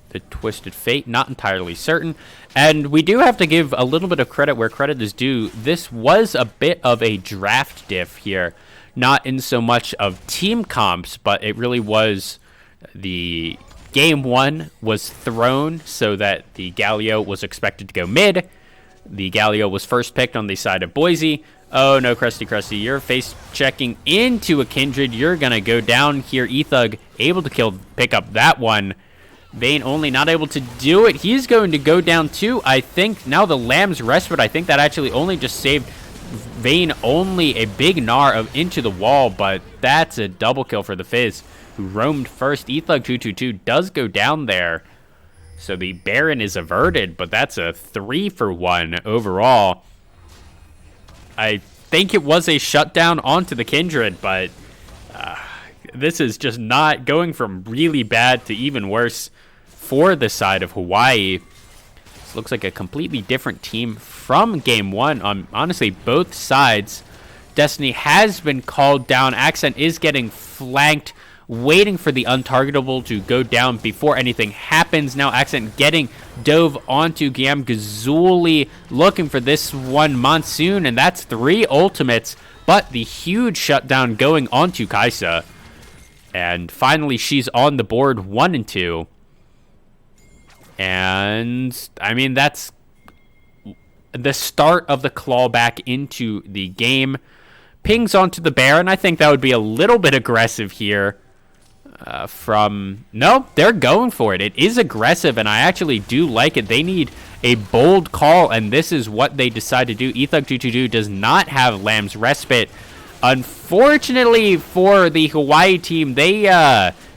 the Twisted Fate. Not entirely certain. And we do have to give a little bit of credit where credit is due. This was a bit of a draft diff here. Not in so much of team comps, but it really was the... Game 1 was thrown so that the Galio was expected to go mid. The Galio was first picked on the side of Boise. Oh, no, Krusty, you're face checking into a Kindred. You're going to go down here. Ethug able to pick up that one. Vayne only not able to do it. He's going to go down too. I think now the Lamb's Respite, I think that actually only just saved Vayne only a big gnar into the wall, but that's a double kill for the Fizz, who roamed first. Ethug222 does go down there. So the Baron is averted, but that's a 3-for-1 overall. I think it was a shutdown onto the Kindred, but this is just not going from really bad to even worse for the side of Hawaii. This looks like a completely different team from game 1 on honestly both sides. Destiny has been called down. Accent is getting flanked, waiting for the untargetable to go down before anything happens. Now Accent getting dove onto Gam Gazuli, looking for this one Monsoon, and that's 3 ultimates, but the huge shutdown going onto Kaisa. And finally she's on the board 1 and 2. And I mean, that's the start of the clawback into the game. Pings onto the Baron. I think that would be a little bit aggressive here. No, they're going for it. It is aggressive, and I actually do like it. They need a bold call, and this is what they decide to do. Ethug222 does not have Lamb's Respite. Unfortunately for the Hawaii team, they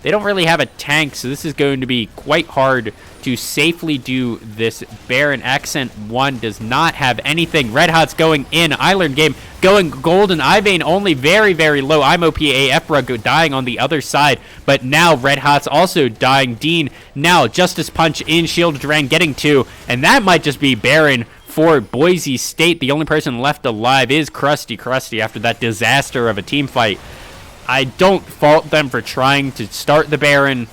don't really have a tank, so this is going to be quite hard to safely do this. Baron Accent 1 does not have anything. Red Hot's going in. I Learn Game going golden. Ivane only very, very low. I'm OPAF dying on the other side, but now Red Hot's also dying. Dean now Justice Punch in. Shield Durand getting 2, and that might just be Baron for Boise State. The only person left alive is Krusty after that disaster of a team fight. I don't fault them for trying to start the Baron.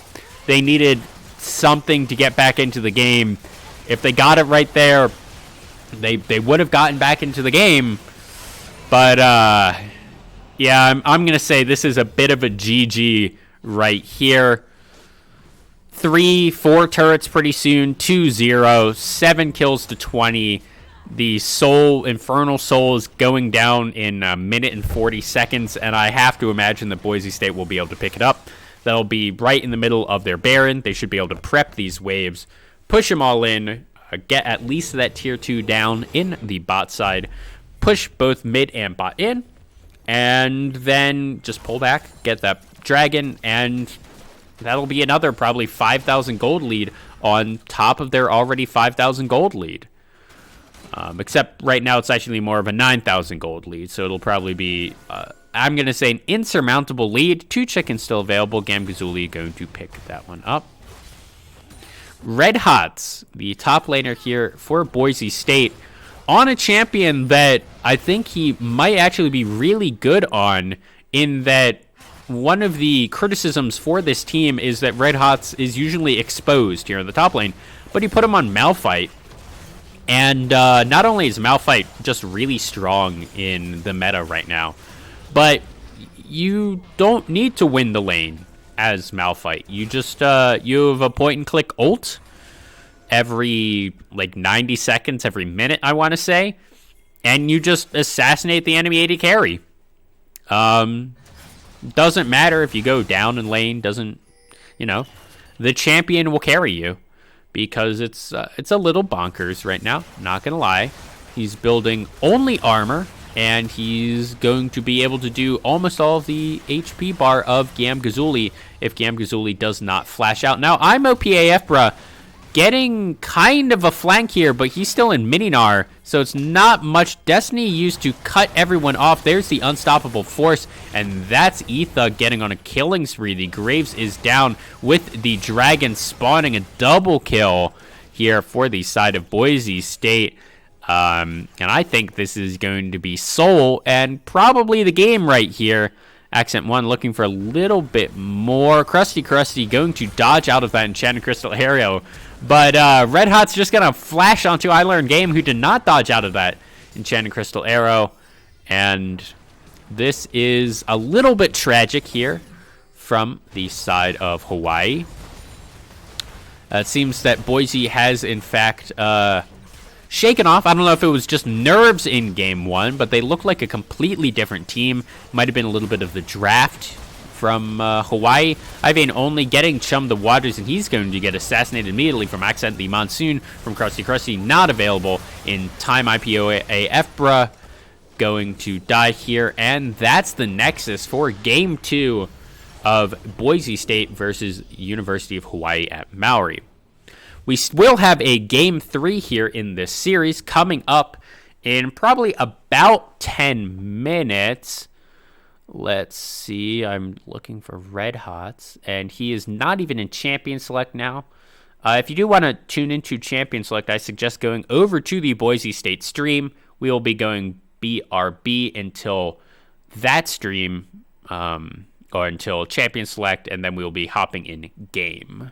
They needed something to get back into the game. If they got it right there, they would have gotten back into the game. But yeah, I'm gonna say this is a bit of a GG right here. 3-4 turrets pretty soon. 2-0, 7 kills to 20. The Infernal Soul is going down in a minute and 40 seconds, and I have to imagine that Boise State will be able to pick it up. That'll be right in the middle of their Baron. They should be able to prep these waves, push them all in, get at least that tier 2 down in the bot side, push both mid and bot in, and then just pull back, get that dragon, and that'll be another probably 5,000 gold lead on top of their already 5,000 gold lead. Except right now it's actually more of a 9,000 gold lead, so it'll probably be, I'm going to say, an insurmountable lead. 2 chickens still available. Gamgazuli going to pick that one up. Red Hots, the top laner here for Boise State, on a champion that I think he might actually be really good on, in that one of the criticisms for this team is that Red Hots is usually exposed here in the top lane, but he put him on Malphite. And not only is Malphite just really strong in the meta right now, but you don't need to win the lane as Malphite. You just you have a point and click ult every like 90 seconds, every minute, I want to say, and you just assassinate the enemy AD carry. Doesn't matter if you go down in lane, doesn't, you know, the champion will carry you because it's a little bonkers right now, not gonna lie. He's building only armor, and he's going to be able to do almost all of the HP bar of Gamgazuli if Gamgazuli does not flash out. Now, I'm OPAF, bruh, getting kind of a flank here, but he's still in Mininar, so it's not much. Destiny used to cut everyone off. There's the unstoppable force, and that's Ethug getting on a killing spree. The Graves is down with the dragon spawning a double kill here for the side of Boise State. And I think this is going to be Soul and probably the game right here. Accent 1 looking for a little bit more. Krusty going to dodge out of that Enchanted Crystal Arrow. But Red Hot's just going to flash onto I Learned Game, who did not dodge out of that Enchanted Crystal Arrow. And this is a little bit tragic here from the side of Hawai'i. It seems that Boise has, in fact, shaken off. I don't know if it was just nerves in game 1, but they look like a completely different team. Might have been a little bit of the draft from Hawai'i. Ivane only getting Chum the Waters, and he's going to get assassinated immediately from Accent the Monsoon from Krusty. Not available in time. IPOAF, bruh, going to die here, and that's the Nexus for game 2 of Boise State versus University of Hawaii at Maui. We will have a game 3 here in this series coming up in probably about 10 minutes. Let's see. I'm looking for Red Hots, and he is not even in Champion Select now. If you do want to tune into Champion Select, I suggest going over to the Boise State stream. We will be going BRB until that stream, or until Champion Select, and then we will be hopping in game.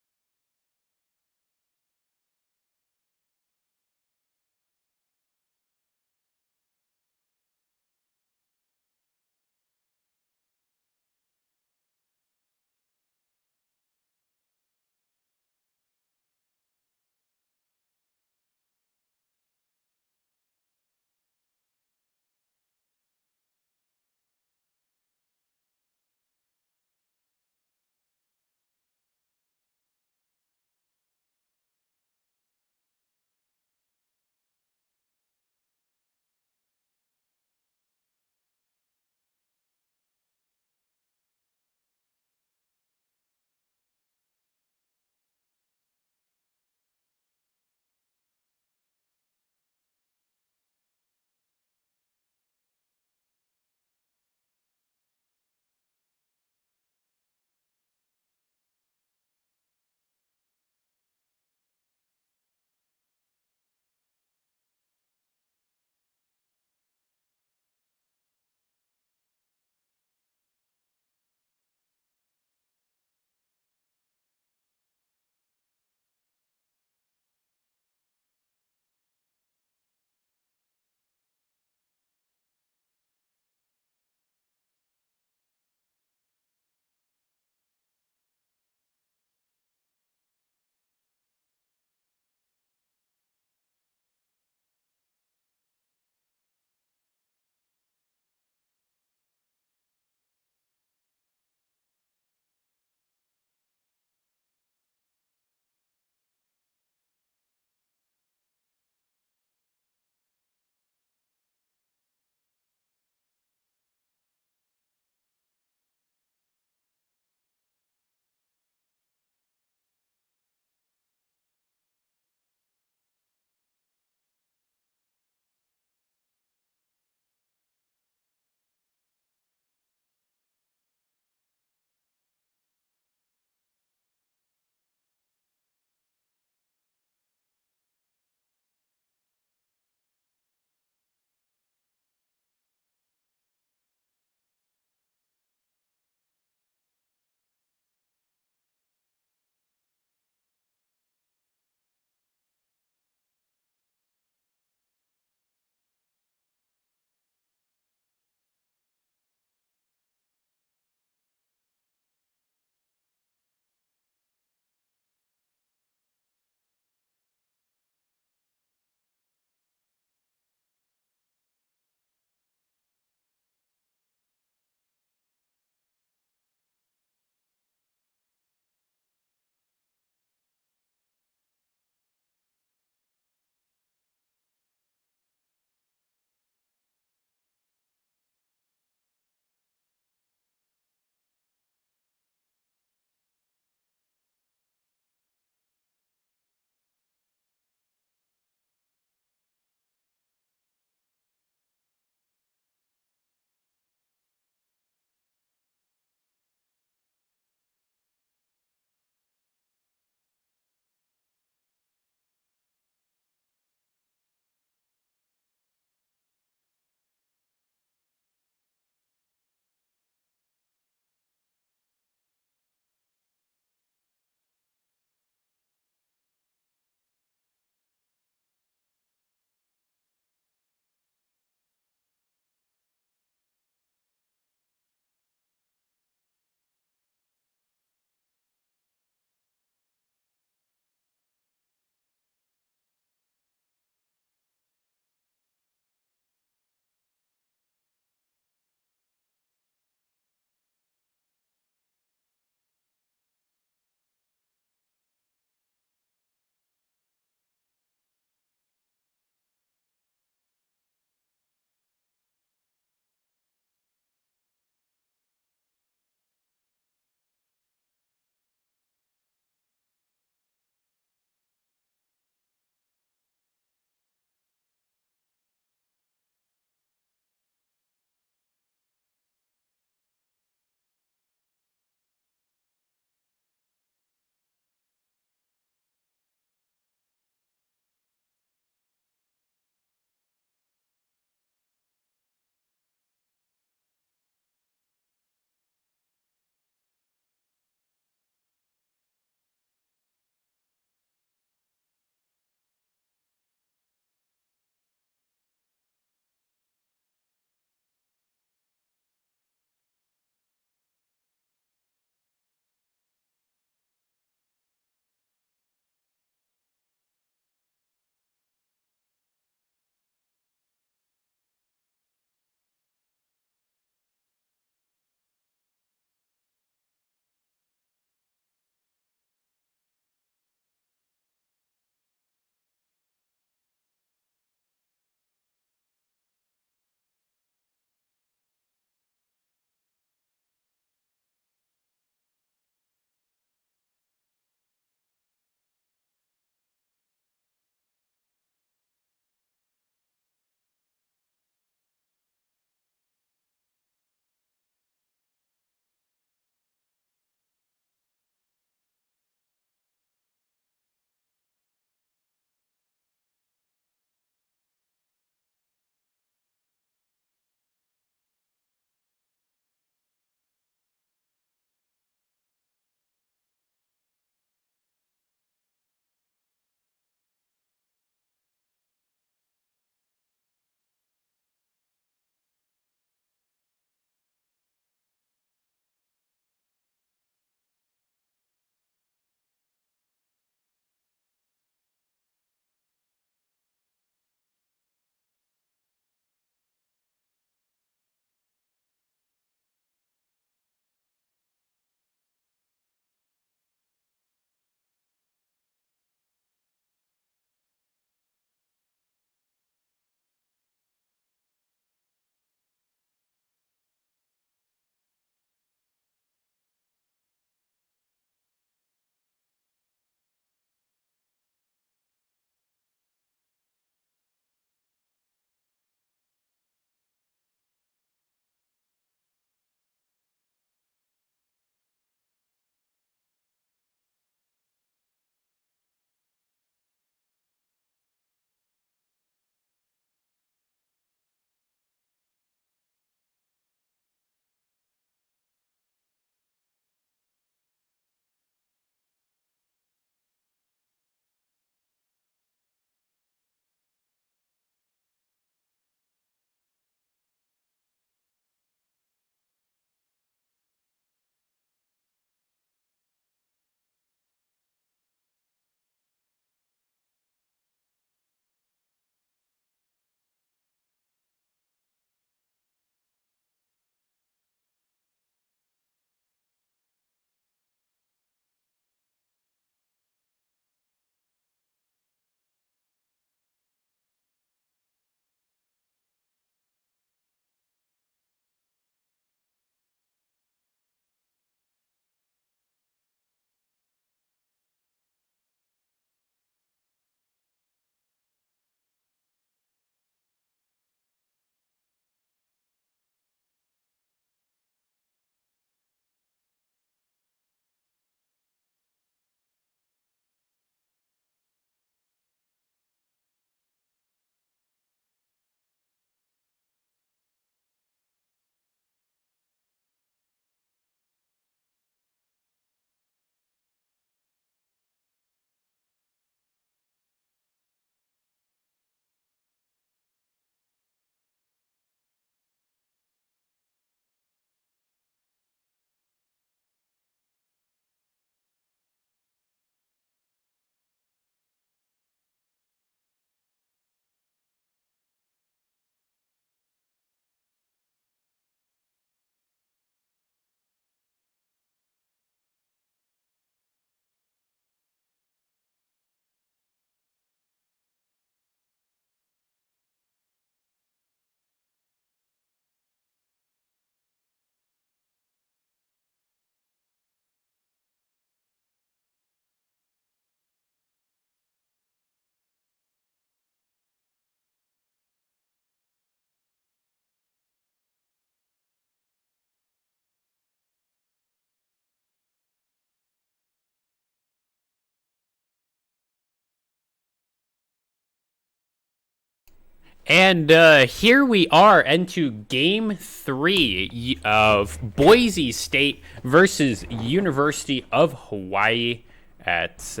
And here we are into Game 3 of Boise State versus University of Hawaii at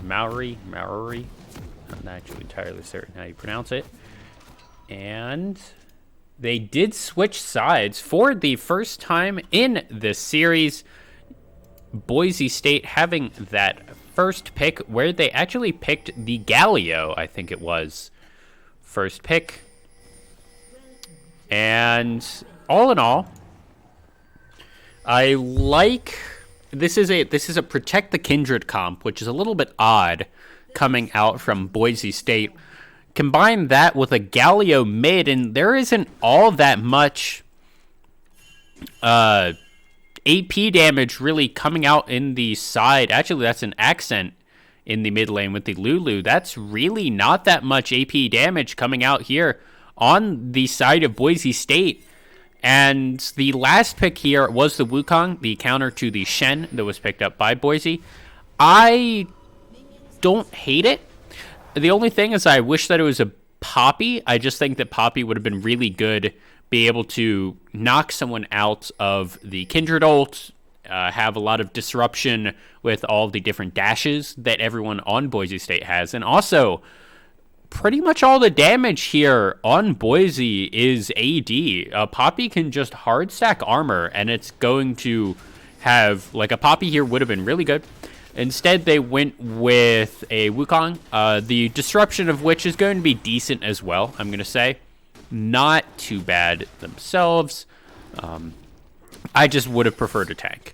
Maui. I'm not actually entirely certain how you pronounce it. And they did switch sides for the first time in this series. Boise State having that first pick where they actually picked the Galio, I think it was. First pick. And all in all, I like this is a Protect the Kindred comp, which is a little bit odd coming out from Boise State. Combine that with a Galio mid, and there isn't all that much AP damage really coming out in the side. Actually, that's an accent in the mid lane with the Lulu. That's really not that much AP damage coming out here on the side of Boise State. And the last pick here was the Wukong, the counter to the Shen that was picked up by Boise. I don't hate it. The only thing is I wish that it was a Poppy. I just think that Poppy would have been really good, be able to knock someone out of the Kindred ult, have a lot of disruption with all the different dashes that everyone on Boise State has. And also, pretty much all the damage here on Boise is AD. Poppy can just hard stack armor, and it's going to have, like, a Poppy here would have been really good. Instead, they went with a Wukong, the disruption of which is going to be decent as well, I'm going to say. Not too bad themselves. I just would have preferred a tank,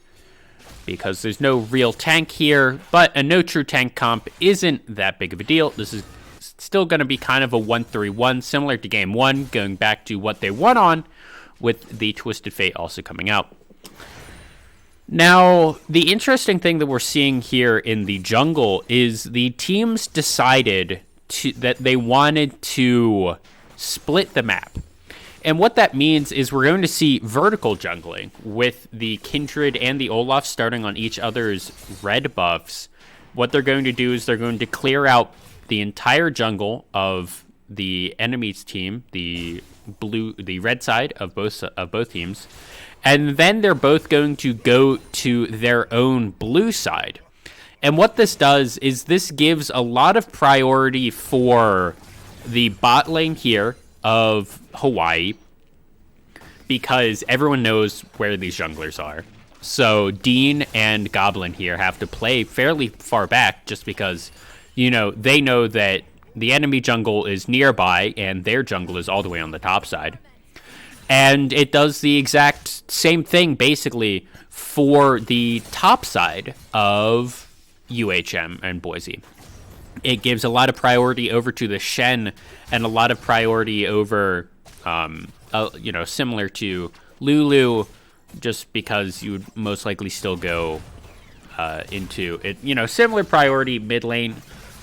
because there's no real tank here, but a no true tank comp isn't that big of a deal. This is still going to be kind of a 1-3-1, similar to Game 1, going back to what they won on, with the Twisted Fate also coming out. Now, the interesting thing that we're seeing here in the jungle is the teams decided that they wanted to split the map. And what that means is we're going to see vertical jungling with the Kindred and the Olaf starting on each other's red buffs. What they're going to do is they're going to clear out the entire jungle of the enemy's team, the red side of both teams, and then they're both going to go to their own blue side. And what this does is this gives a lot of priority for the bot lane here of Hawaii, because everyone knows where these junglers are. So Dean and Goblin here have to play fairly far back, just because, you know, they know that the enemy jungle is nearby and their jungle is all the way on the top side. And it does the exact same thing, basically, for the top side of UHM and Boise. It gives a lot of priority over to the Shen, and a lot of priority over, similar to Lulu, just because you would most likely still go into it, similar priority mid lane.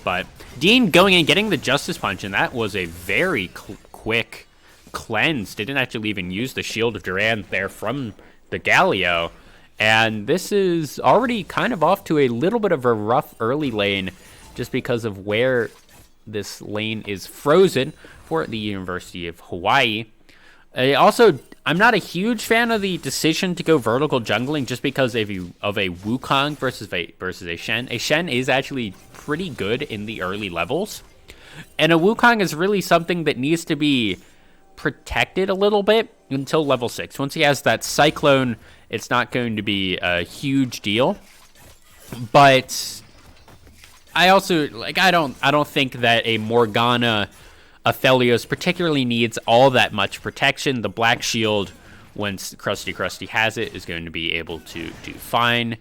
But Dean going in, getting the Justice Punch, and that was a very quick cleanse. Didn't actually even use the Shield of Duran there from the Galio. And this is already kind of off to a little bit of a rough early lane, just because of where this lane is frozen for the University of Hawaii. I'm not a huge fan of the decision to go vertical jungling, just because of a Wukong versus a Shen. A Shen is actually pretty good in the early levels, and a Wukong is really something that needs to be protected a little bit until level 6. Once he has that Cyclone, it's not going to be a huge deal. But I also, I don't think that a Morgana Aphelios particularly needs all that much protection. The Black Shield, once Krusty has it, is going to be able to do fine.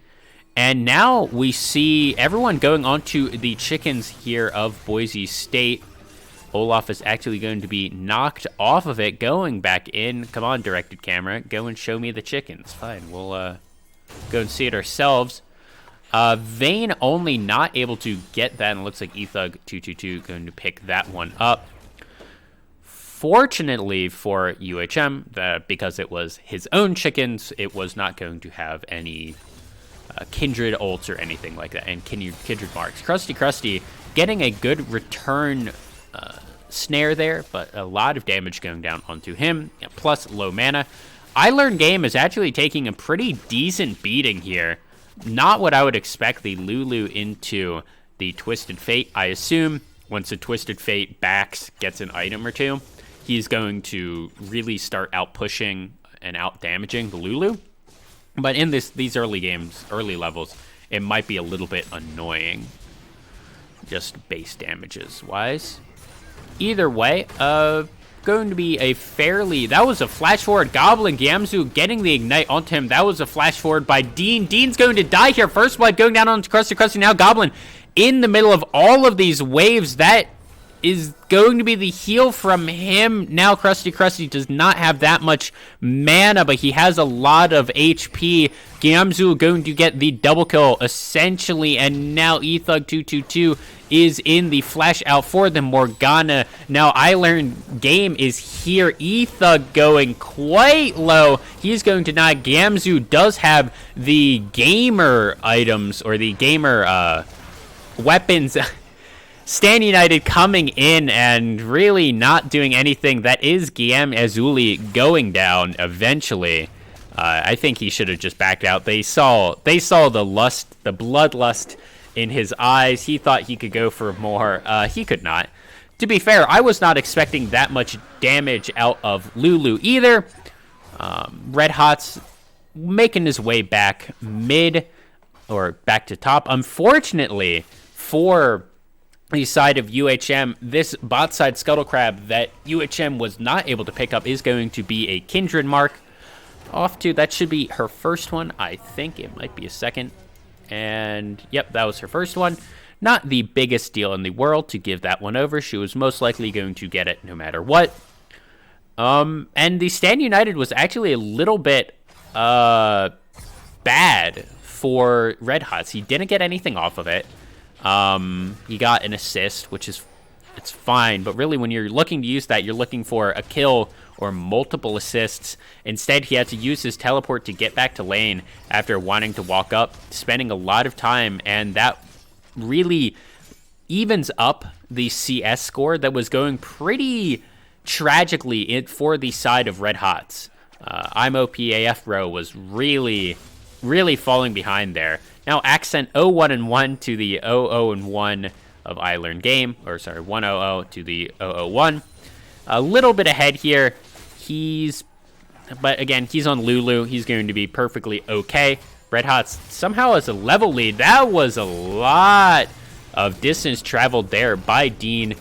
And now we see everyone going onto the chickens here of Boise State. Olaf is actually going to be knocked off of it, going back in. Come on, directed camera. Go and show me the chickens. Fine, we'll go and see it ourselves. Vayne only not able to get that, and it looks like Ethug222 going to pick that one up. Fortunately for UHM, because it was his own chickens, it was not going to have any Kindred ults or anything like that, and Kindred marks. Krusty getting a good return snare there, but a lot of damage going down onto him, plus low mana. I Learn Game is actually taking a pretty decent beating here. Not what I would expect the Lulu into the Twisted Fate. I assume once the Twisted Fate backs gets an item or two, he's going to really start out pushing and out damaging the Lulu. But in these early games, early levels, it might be a little bit annoying. Just base damages wise. Either way, going to be a fairly... That was a flash forward. Goblin Gamzu getting the ignite onto him. That was a flash forward by Dean. Dean's going to die here. First blood going down onto Krusty. Now Goblin in the middle of all of these waves. That is going to be the heal from him. Now Krusty does not have that much mana, but he has a lot of HP. Gamzu going to get the double kill essentially, and now eThug222 is in the flash out for the Morgana. Now I Learn Game is here. eThug going quite low. He's going to die. Gamzu does have the gamer items, or the gamer weapons. Stand United coming in and really not doing anything. That is Guillaume Azuli going down eventually. I think he should have just backed out. They saw the lust, the bloodlust in his eyes. He thought he could go for more. He could not. To be fair, I was not expecting that much damage out of Lulu either. Red Hot's making his way back mid, or back to top. Unfortunately for the side of UHM, this bot side Scuttle Crab that UHM was not able to pick up is going to be a Kindred mark. Off to, that should be her first one. I think it might be a second. And yep, that was her first one. Not the biggest deal in the world to give that one over. She was most likely going to get it no matter what. And the Stand United was actually a little bit bad for Red Hots. He didn't get anything off of it. He got an assist, which is, it's fine, but really when you're looking to use that, you're looking for a kill or multiple assists. Instead, he had to use his teleport to get back to lane after wanting to walk up, spending a lot of time, and that really evens up the CS score that was going pretty tragically for the side of Red Hots. I'm OPAF bro was really falling behind there. Now Accent 0-1-1 to the 0-0-1 of I Learn Game, or sorry, 1-0-0 to the 0-0-1. A little bit ahead here. But again, he's on Lulu. He's going to be perfectly okay. Red Hots somehow has a level lead. That was a lot of distance traveled there by Dean.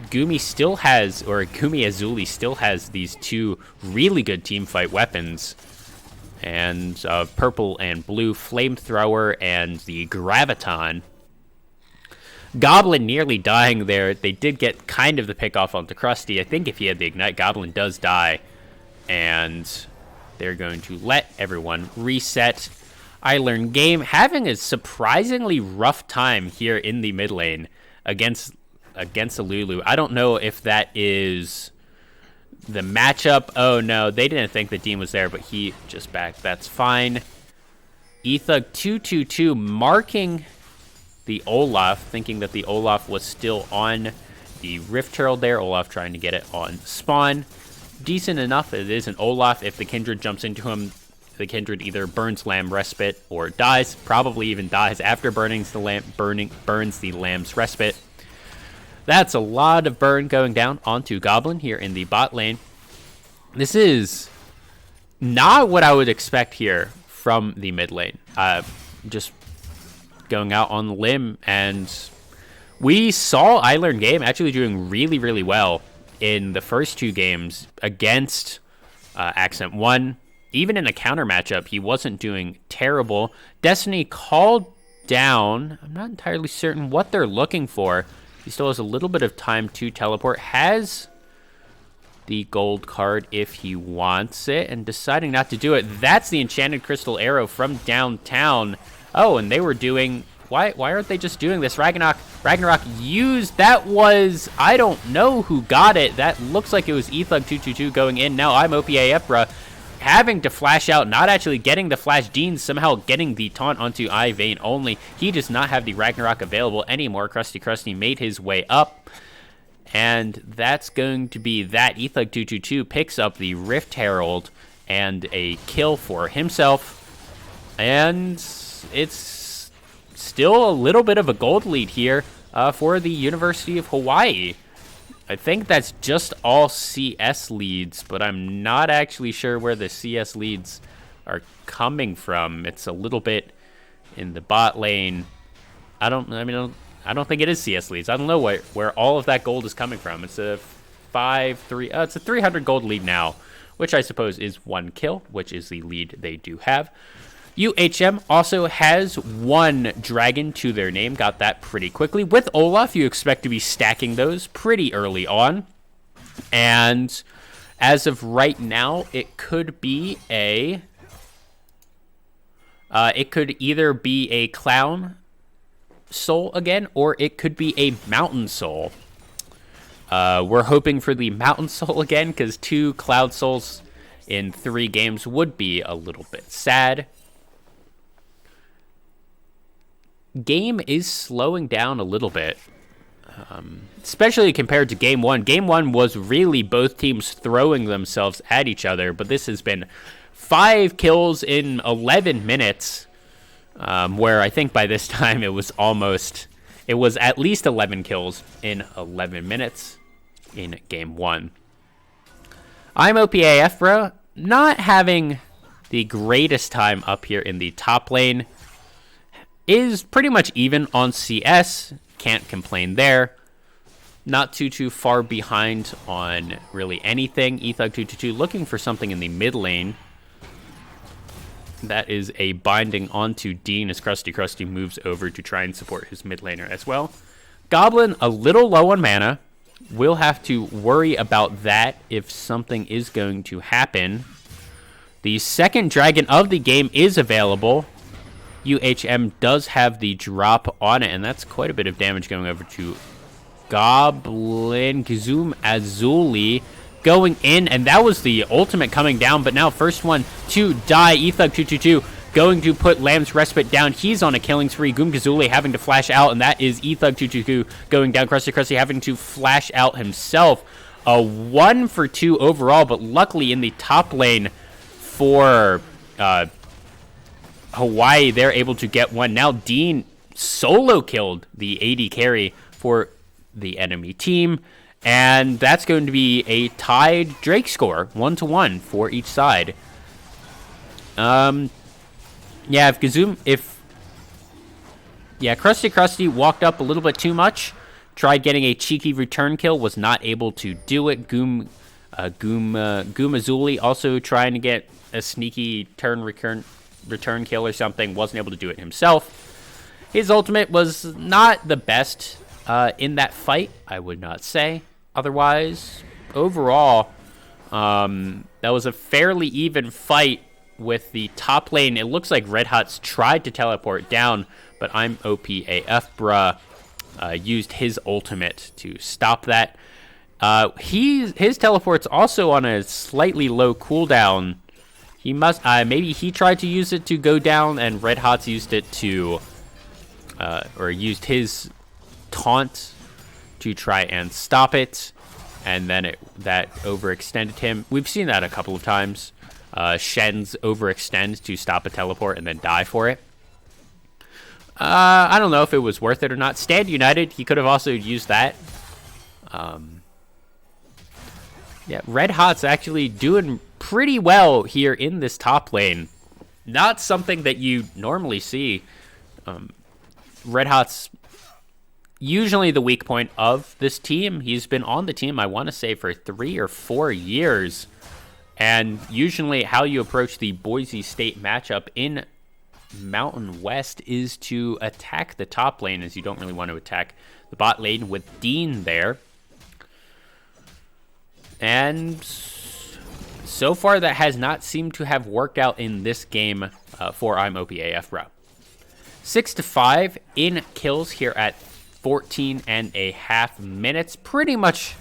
Gumi Azuli still has these two really good team fight weapons. And purple and blue flamethrower and the graviton. Goblin nearly dying there. They did get kind of the pick off onto Krusty. I think if he had the ignite, Goblin does die. And they're going to let everyone reset. I Learn Game having a surprisingly rough time here in the mid lane against a Lulu. I don't know if that is the matchup. Oh no, they didn't think that Dean was there, but he just backed. That's fine. eThug222 marking the Olaf, thinking that the Olaf was still on the Rift Turtle there. Olaf trying to get it on spawn. Decent enough. It is an Olaf. If the Kindred jumps into him, the Kindred either burns Lamb Respite or dies. Probably even dies after burns the Lamb's Respite. That's a lot of burn going down onto Goblin here in the bot lane. This is not what I would expect here from the mid lane. Just going out on the limb, and we saw I Learn Game actually doing really well in the first two games against Accent 1. Even in a counter matchup, he wasn't doing terrible. Destiny called down. I'm not entirely certain what they're looking for. He still has a little bit of time to teleport. Has the gold card if he wants it, and deciding not to do it. That's the Enchanted Crystal Arrow from downtown. Oh, and they were doing... Why aren't they just doing this? Ragnarok used... That was... I don't know who got it. That looks like it was eThug222 going in. Now I'm OPAF, bruh. Having to flash out, not actually getting the flash. Dean somehow getting the taunt onto Vayne only. He does not have the Ragnarok available anymore. Krusty made his way up. And that's going to be that. Ethug222 picks up the Rift Herald and a kill for himself. And it's still a little bit of a gold lead here for the University of Hawaii. I think that's just all CS leads, but I'm not actually sure where the CS leads are coming from. It's a little bit in the bot lane. I don't think it is CS leads. I don't know where all of that gold is coming from. It's a 5-3. It's a 300 gold lead now, which I suppose is 1 kill, which is the lead they do have. UHM also has 1 dragon to their name. Got that pretty quickly. With Olaf, you expect to be stacking those pretty early on. And as of right now, it could be a... it could either be a clown soul again, or it could be a mountain soul. We're hoping for the mountain soul again, because 2 cloud souls in 3 games would be a little bit sad. Game is slowing down a little bit, especially compared to Game 1. Game 1 was really both teams throwing themselves at each other, but this has been 5 kills in 11 minutes, where I think by this time it was at least 11 kills in 11 minutes in Game 1. I'm OPAF, bro. Not having the greatest time up here in the top lane. Is pretty much even on CS. Can't complain there. Not too far behind on really anything. Ethug222 looking for something in the mid lane. That is a binding onto Dean as Krusty moves over to try and support his mid laner as well. Goblin a little low on mana. We'll have to worry about that if something is going to happen. The second dragon of the game is available. UHM does have the drop on it, and that's quite a bit of damage going over to Goblin. Kazum Azuli going in, and that was the ultimate coming down, but now first one to die. Ethug222 going to put Lamb's Respite down. He's on a killing spree. Goom Kazuli having to flash out, and that is Ethug222 going down. Krusty having to flash out himself. A 1 for 2 overall, but luckily in the top lane for Hawaii, they're able to get one. Now Dean solo killed the AD carry for the enemy team, and that's going to be a tied Drake score, 1-1 for each side. Yeah, Krusty walked up a little bit too much, tried getting a cheeky return kill, was not able to do it. Goom Azuli also trying to get a sneaky return kill or something, wasn't able to do it himself. His ultimate was not the best in that fight, I would not say. Otherwise, overall, that was a fairly even fight with the top lane. It looks like Red Hot's tried to teleport down, but I'm OPAF, bruh. Used his ultimate to stop that. His teleport's also on a slightly low cooldown. He must, maybe he tried to use it to go down, and Red Hot's used it to, or used his taunt to try and stop it, and then that overextended him. We've seen that a couple of times. Shen's overextend to stop a teleport and then die for it. I don't know if it was worth it or not. Stand United, he could have also used that. Yeah, Red Hot's actually doing pretty well here in this top lane. Not something that you normally see. Red Hot's usually the weak point of this team. He's been on the team, I want to say, for 3 or 4 years. And usually how you approach the Boise State matchup in Mountain West is to attack the top lane, as you don't really want to attack the bot lane with Dean there. And so far, that has not seemed to have worked out in this game for I'm OPAF, bro. 6-5 in kills here at 14.5 minutes. Pretty much,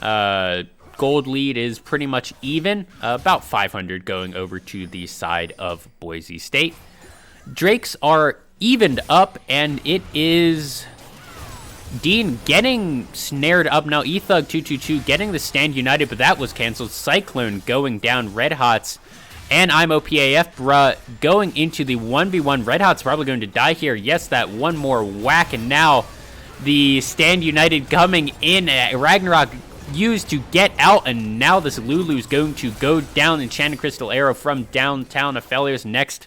gold lead is pretty much even. About 500 going over to the side of Boise State. Drakes are evened up, and it is Dean getting snared up. Now eThug222 getting the stand united, but that was canceled. Cyclone going down. Red Hots and I'm OPAF, bruh, going into the 1v1. Red Hot's probably going to die here. Yes, that one more whack, and now the stand united coming in. Ragnarok used to get out, and now this Lulu's going to go down. Enchanted Crystal Arrow from downtown. Aphelios next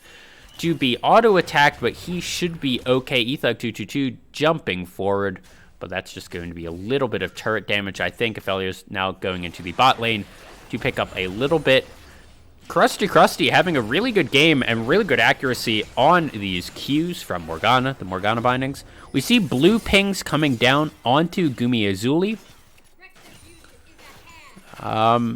to be auto-attacked, but he should be okay. eThug222 jumping forward, but that's just going to be a little bit of turret damage, I think. Aphelios now going into the bot lane to pick up a little bit. Krusty having a really good game and really good accuracy on these Qs from Morgana, the Morgana bindings. We see blue pings coming down onto Gumi Azuli.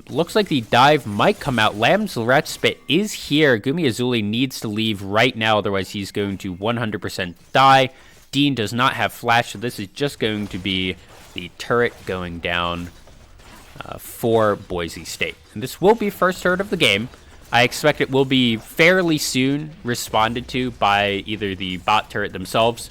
Looks like the dive might come out. Lamb's Respite is here. Gumi Azuli needs to leave right now, otherwise he's going to 100% die. Dean does not have flash, so this is just going to be the turret going down for Boise State. And this will be first turret of the game. I expect it will be fairly soon responded to by either the bot turret themselves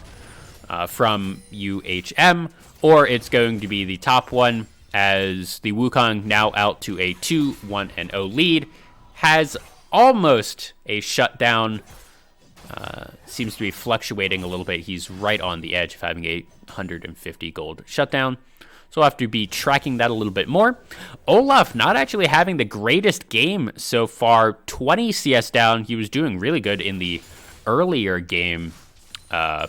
from UHM, or it's going to be the top one, as the Wukong, now out to a 2-1-0 lead, has almost a shutdown. Seems to be fluctuating a little bit. He's right on the edge of having a 150 gold shutdown. So we'll have to be tracking that a little bit more. Olaf not actually having the greatest game so far. 20 CS down. He was doing really good in the earlier game. I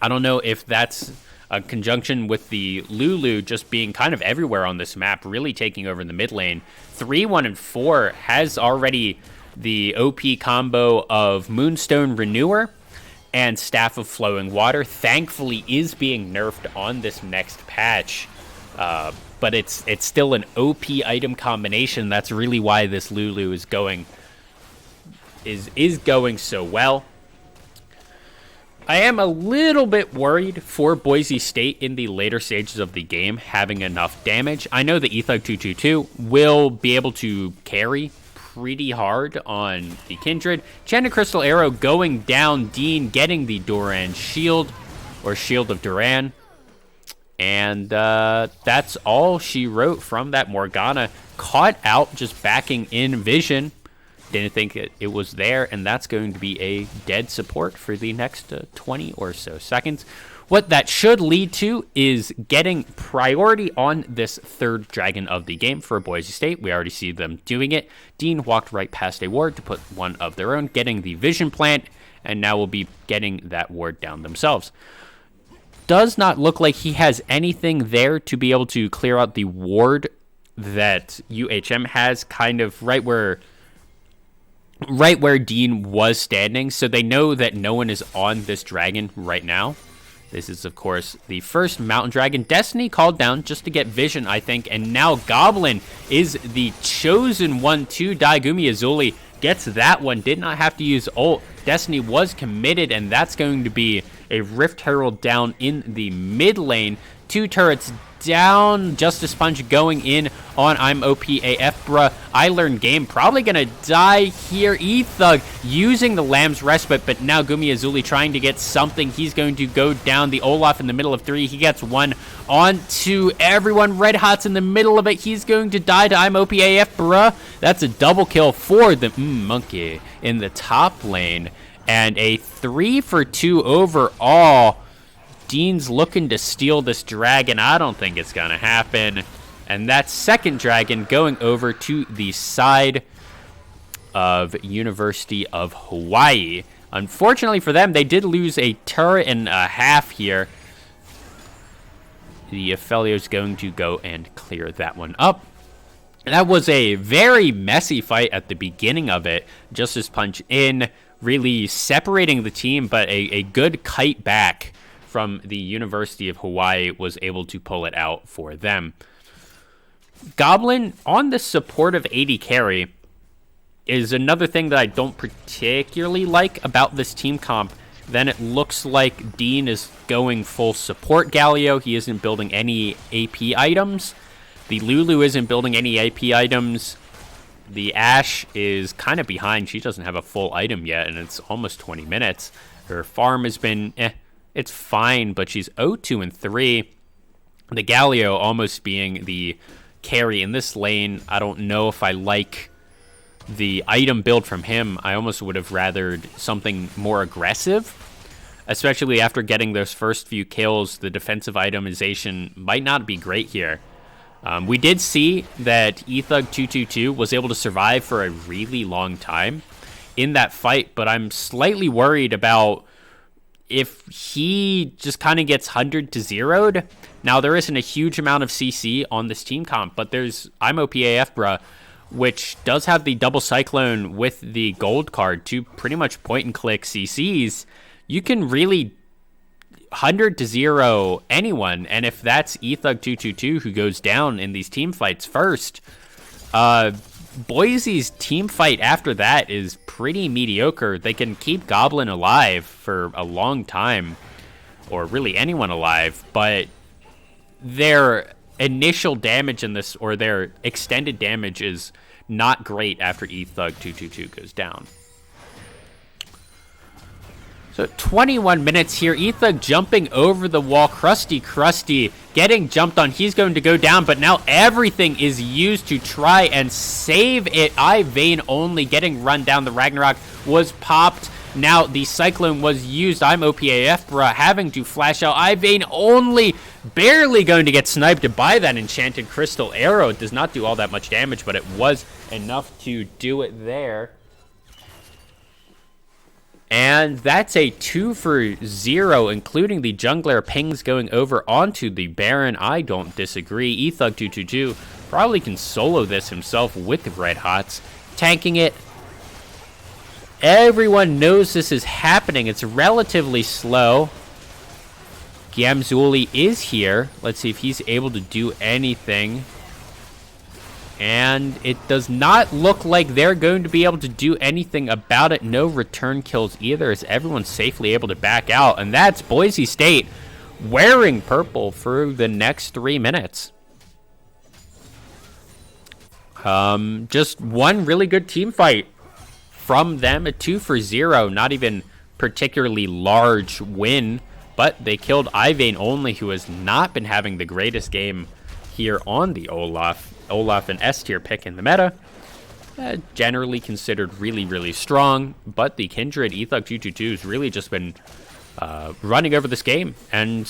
don't know if that's a conjunction with the Lulu just being kind of everywhere on this map, really taking over in the mid lane. 3, 1, and 4 has already the OP combo of Moonstone Renewer and Staff of Flowing Water. Thankfully is being nerfed on this next patch, but it's still an OP item combination. That's really why this Lulu is going so well. I am a little bit worried for Boise State in the later stages of the game having enough damage. I know the eThug222 will be able to carry pretty hard on the Kindred. Enchanted Crystal Arrow going down. Dean getting the Duran Shield, or Shield of Duran. And that's all she wrote from that Morgana. Caught out just backing in vision. Didn't think it was there, and that's going to be a dead support for the next 20 or so seconds. What that should lead to is getting priority on this third dragon of the game for Boise State. We already see them doing it. Dean walked right past a ward to put one of their own, getting the vision plant, and now will be getting that ward down themselves. Does not look like he has anything there to be able to clear out the ward that UHM has, kind of right where Dean was standing, so they know that no one is on this dragon right now. This is, of course, the first mountain dragon. Destiny called down just to get vision, I think, and now Goblin is the chosen one to die. Gumi Azuli gets that one, did not have to use ult. Destiny was committed, and that's going to be a Rift Herald down in the mid lane. 2 turrets down. Justice Punch going in on I'm OPAF, bruh. I learned game. Probably gonna die here. eThug using the Lamb's Respite, but now Gumi Azuli trying to get something. He's going to go down. The Olaf in the middle of 3. He gets one onto everyone. Red Hot's in the middle of it. He's going to die to I'm OPAF, bruh. That's a double kill for the monkey in the top lane. And a 3 for 2 overall. Dean's looking to steal this dragon. I don't think it's going to happen. And that second dragon going over to the side of University of Hawai'i. Unfortunately for them, they did lose a turret and a half here. The Aphelios going to go and clear that one up. That was a very messy fight at the beginning of it. Justice Punch in, really separating the team, but a good kite back from the University of Hawai'i was able to pull it out for them. Goblin on the support of AD carry is another thing that I don't particularly like about this team comp. Then it looks like Dean is going full support Galio. He isn't building any AP items. The Lulu isn't building any AP items. The Ashe is kind of behind. She doesn't have a full item yet, and it's almost 20 minutes. Her farm has been It's fine, but she's 0-2-3. The Galio almost being the carry in this lane. I don't know if I like the item build from him. I almost would have rathered something more aggressive, especially after getting those first few kills. The defensive itemization might not be great here. We did see that Ethug222 was able to survive for a really long time in that fight, but I'm slightly worried about if he just kind of gets 100-0'd. Now, there isn't a huge amount of CC on this team comp, but there's I'm OPAF, bruh, which does have the double Cyclone with the gold card to pretty much point-and-click CCs. You can really 100-0 anyone, and if that's Ethug222 who goes down in these team fights first, Boise's team fight after that is pretty mediocre. They can keep Goblin alive for a long time, or really anyone alive, but their initial damage in this, or their extended damage, is not great after Ethug222 goes down. So 21 minutes here. Ethug jumping over the wall. Krusty getting jumped on. He's going to go down, but now everything is used to try and save it. Vayne only getting run down. The Ragnarok was popped. Now the Cyclone was used. I'm OPAF, bruh, having to flash out. Vayne only barely going to get sniped by that Enchanted Crystal Arrow. It does not do all that much damage, but it was enough to do it there. And that's a 2-for-0, including the jungler pings going over onto the Baron. I don't disagree. Ethug222 probably can solo this himself with the Red Hots. Tanking it. Everyone knows this is happening. It's relatively slow. Gamzuli is here. Let's see if he's able to do anything. And it does not look like they're going to be able to do anything about it. No return kills either, as everyone's safely able to back out. And that's Boise State wearing purple for the next 3 minutes. Just one really good team fight from them. A 2-for-0, not even particularly large win. But they killed Vayne only, who has not been having the greatest game here on the Olaf. Olaf an S-tier pick in the meta. Generally considered really, really strong, but the Kindred Ethug222 has really just been running over this game. And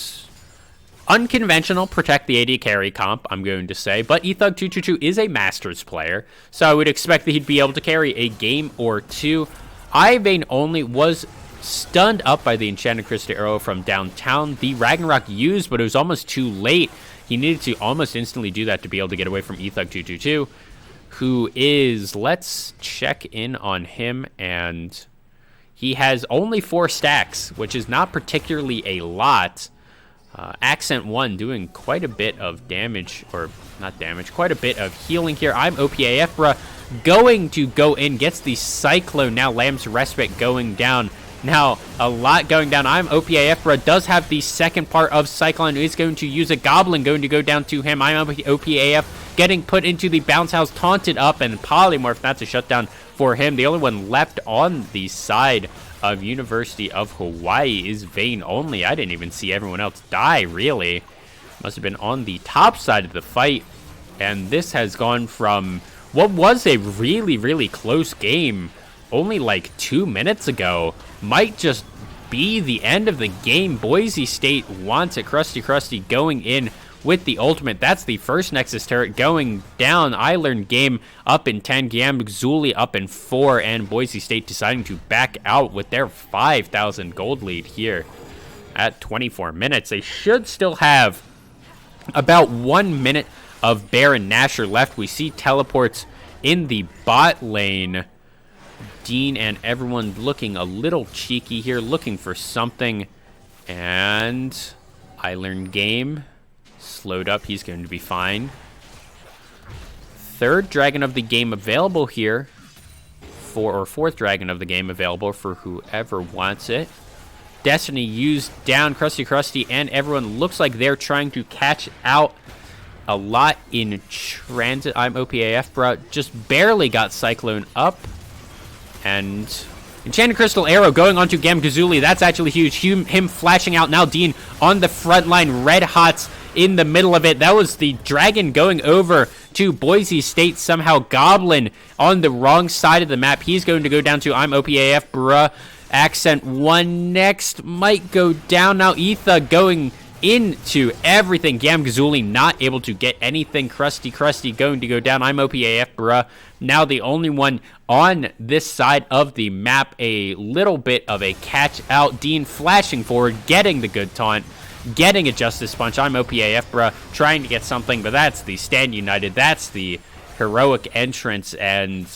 unconventional, protect the AD carry comp, I'm going to say, but Ethug222 is a Masters player, so I would expect that he'd be able to carry a game or two. Vayne only was stunned up by the Enchanted Crystal Arrow from downtown. The Ragnarok used, but it was almost too late. He needed to almost instantly do that to be able to get away from Ethug222, who is, let's check in on him, and he has only 4 stacks, which is not particularly a lot. Accent 1 doing quite a bit of damage, or not damage, quite a bit of healing here. I'm OPAF, bruh, going to go in, gets the Cyclone, now Lamb's Respite going down. Now, a lot going down. I'm OPAF, bruh, does have the second part of Cyclone. Is going to use a Goblin, going to go down to him. I'm OPAF, getting put into the bounce house, taunted up, and Polymorph. That's a shutdown for him. The only one left on the side of University of Hawaii is Vayne only. I didn't even see everyone else die, really. Must have been on the top side of the fight. And this has gone from what was a really, really close game only like 2 minutes ago, might just be the end of the game. Boise State wants it. Krusty going in with the ultimate. That's the first Nexus turret going down. I learned game up in 10, Gamzuli up in 4, and Boise State deciding to back out with their 5,000 gold lead here at 24 minutes. They should still have about 1 minute of Baron Nashor left. We see teleports in the bot lane. Dean and everyone looking a little cheeky here, looking for something. And I learned game slowed up. He's going to be fine. Third dragon of the game available here. Fourth dragon of the game available for whoever wants it. Destiny used down. Krusty, and everyone looks like they're trying to catch out a lot in transit. I'm OPAF, bro. Just barely got Cyclone up. And Enchanted Crystal Arrow going onto Gamgazuli. That's actually huge. Him flashing out. Now Dean on the front line. Red Hots in the middle of it. That was the Dragon going over to Boise State. Somehow Goblin on the wrong side of the map. He's going to go down to I'm OPAF, bruh. Accent 1 next. Might go down now. Etha going into everything. Gamgazuli not able to get anything. Krusty going to go down. I'm OPAF, bruh. Now the only one on this side of the map. A little bit of a catch out. Dean flashing forward, getting the good taunt, getting a Justice Punch. I'm OPAF, bruh. Trying to get something, but that's the Stand United. That's the heroic entrance, and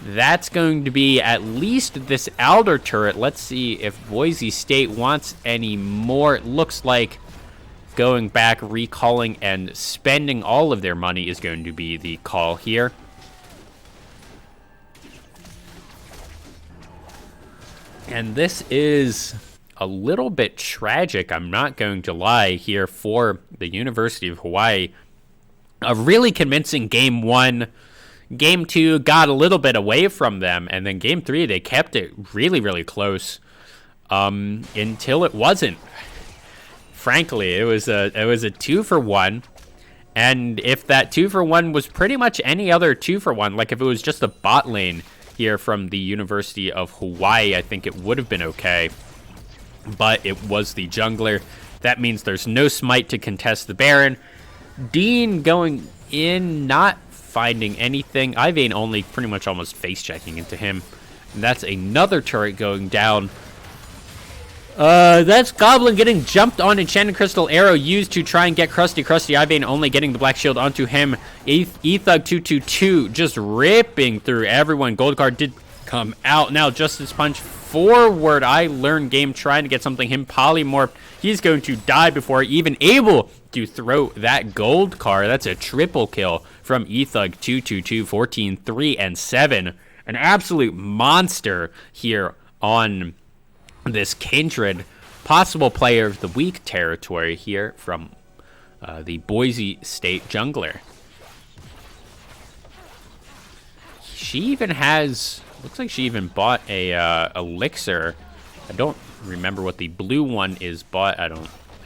that's going to be at least this Alder turret. Let's see if Boise State wants any more. It looks like going back, recalling, and spending all of their money is going to be the call here. And this is a little bit tragic, I'm not going to lie, here for the University of Hawaii. A really convincing Game 1. Game 2 got a little bit away from them, and then Game 3 they kept it really, really close until it wasn't. Frankly, it was a 2-for-1, and if that 2-for-1 was pretty much any other 2-for-1, like if it was just a bot lane here from the University of Hawaii, I think it would have been okay. But it was the jungler. That means there's no smite to contest the Baron. Dean going in, not finding anything. Ivane only pretty much almost face checking into him. And that's another turret going down. That's Goblin getting jumped on. Enchanted Crystal Arrow used to try and get Krusty. Ivane only getting the Black Shield onto him. Ethug 222 just ripping through everyone. Gold card did come out. Now Justice Punch forward. I learned game trying to get something. Him polymorph. He's going to die before even able to throw that gold card. That's a triple kill from Ethug 222. 14, 3, and 7. An absolute monster here on this Kindred. Possible player of the week territory here from the Boise State jungler. She even has, looks like she even bought a elixir. I don't remember what the blue one is bought. I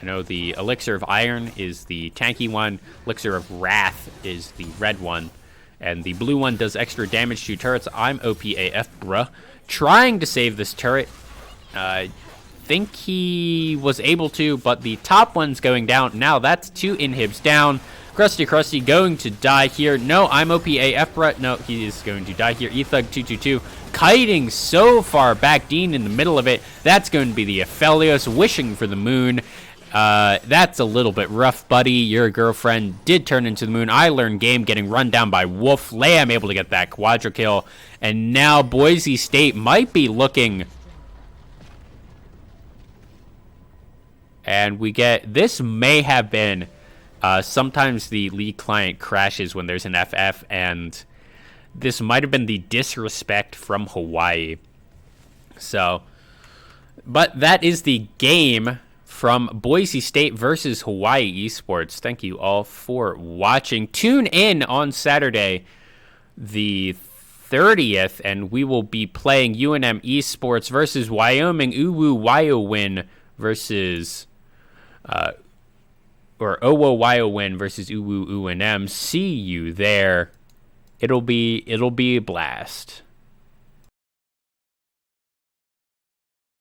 know the Elixir of Iron is the tanky one. Elixir of Wrath is the red one. And the blue one does extra damage to turrets. I'm OPAF, bruh. Trying to save this turret. Think he was able to, but the top one's going down. Now that's 2 inhibs down. Krusty going to die here. No, I'm OPAF, bruh. No, he is going to die here. Ethug 222 kiting so far back. Dean in the middle of it. That's going to be the Aphelios wishing for the moon. That's a little bit rough, buddy. Your girlfriend did turn into the moon. I learned game getting run down by Wolf. Lamb able to get that quadra kill. And now Boise State might be looking. And we get, this may have been, sometimes the League client crashes when there's an FF, and this might have been the disrespect from Hawaii. So, but that is the game from Boise State versus Hawaii Esports. Thank you all for watching. Tune in on Saturday, the 30th, and we will be playing UNM Esports versus Wyoming. Uwu Wyowin versus, or Owo Wyowin versus Uwu UNM. See you there. It'll be a blast.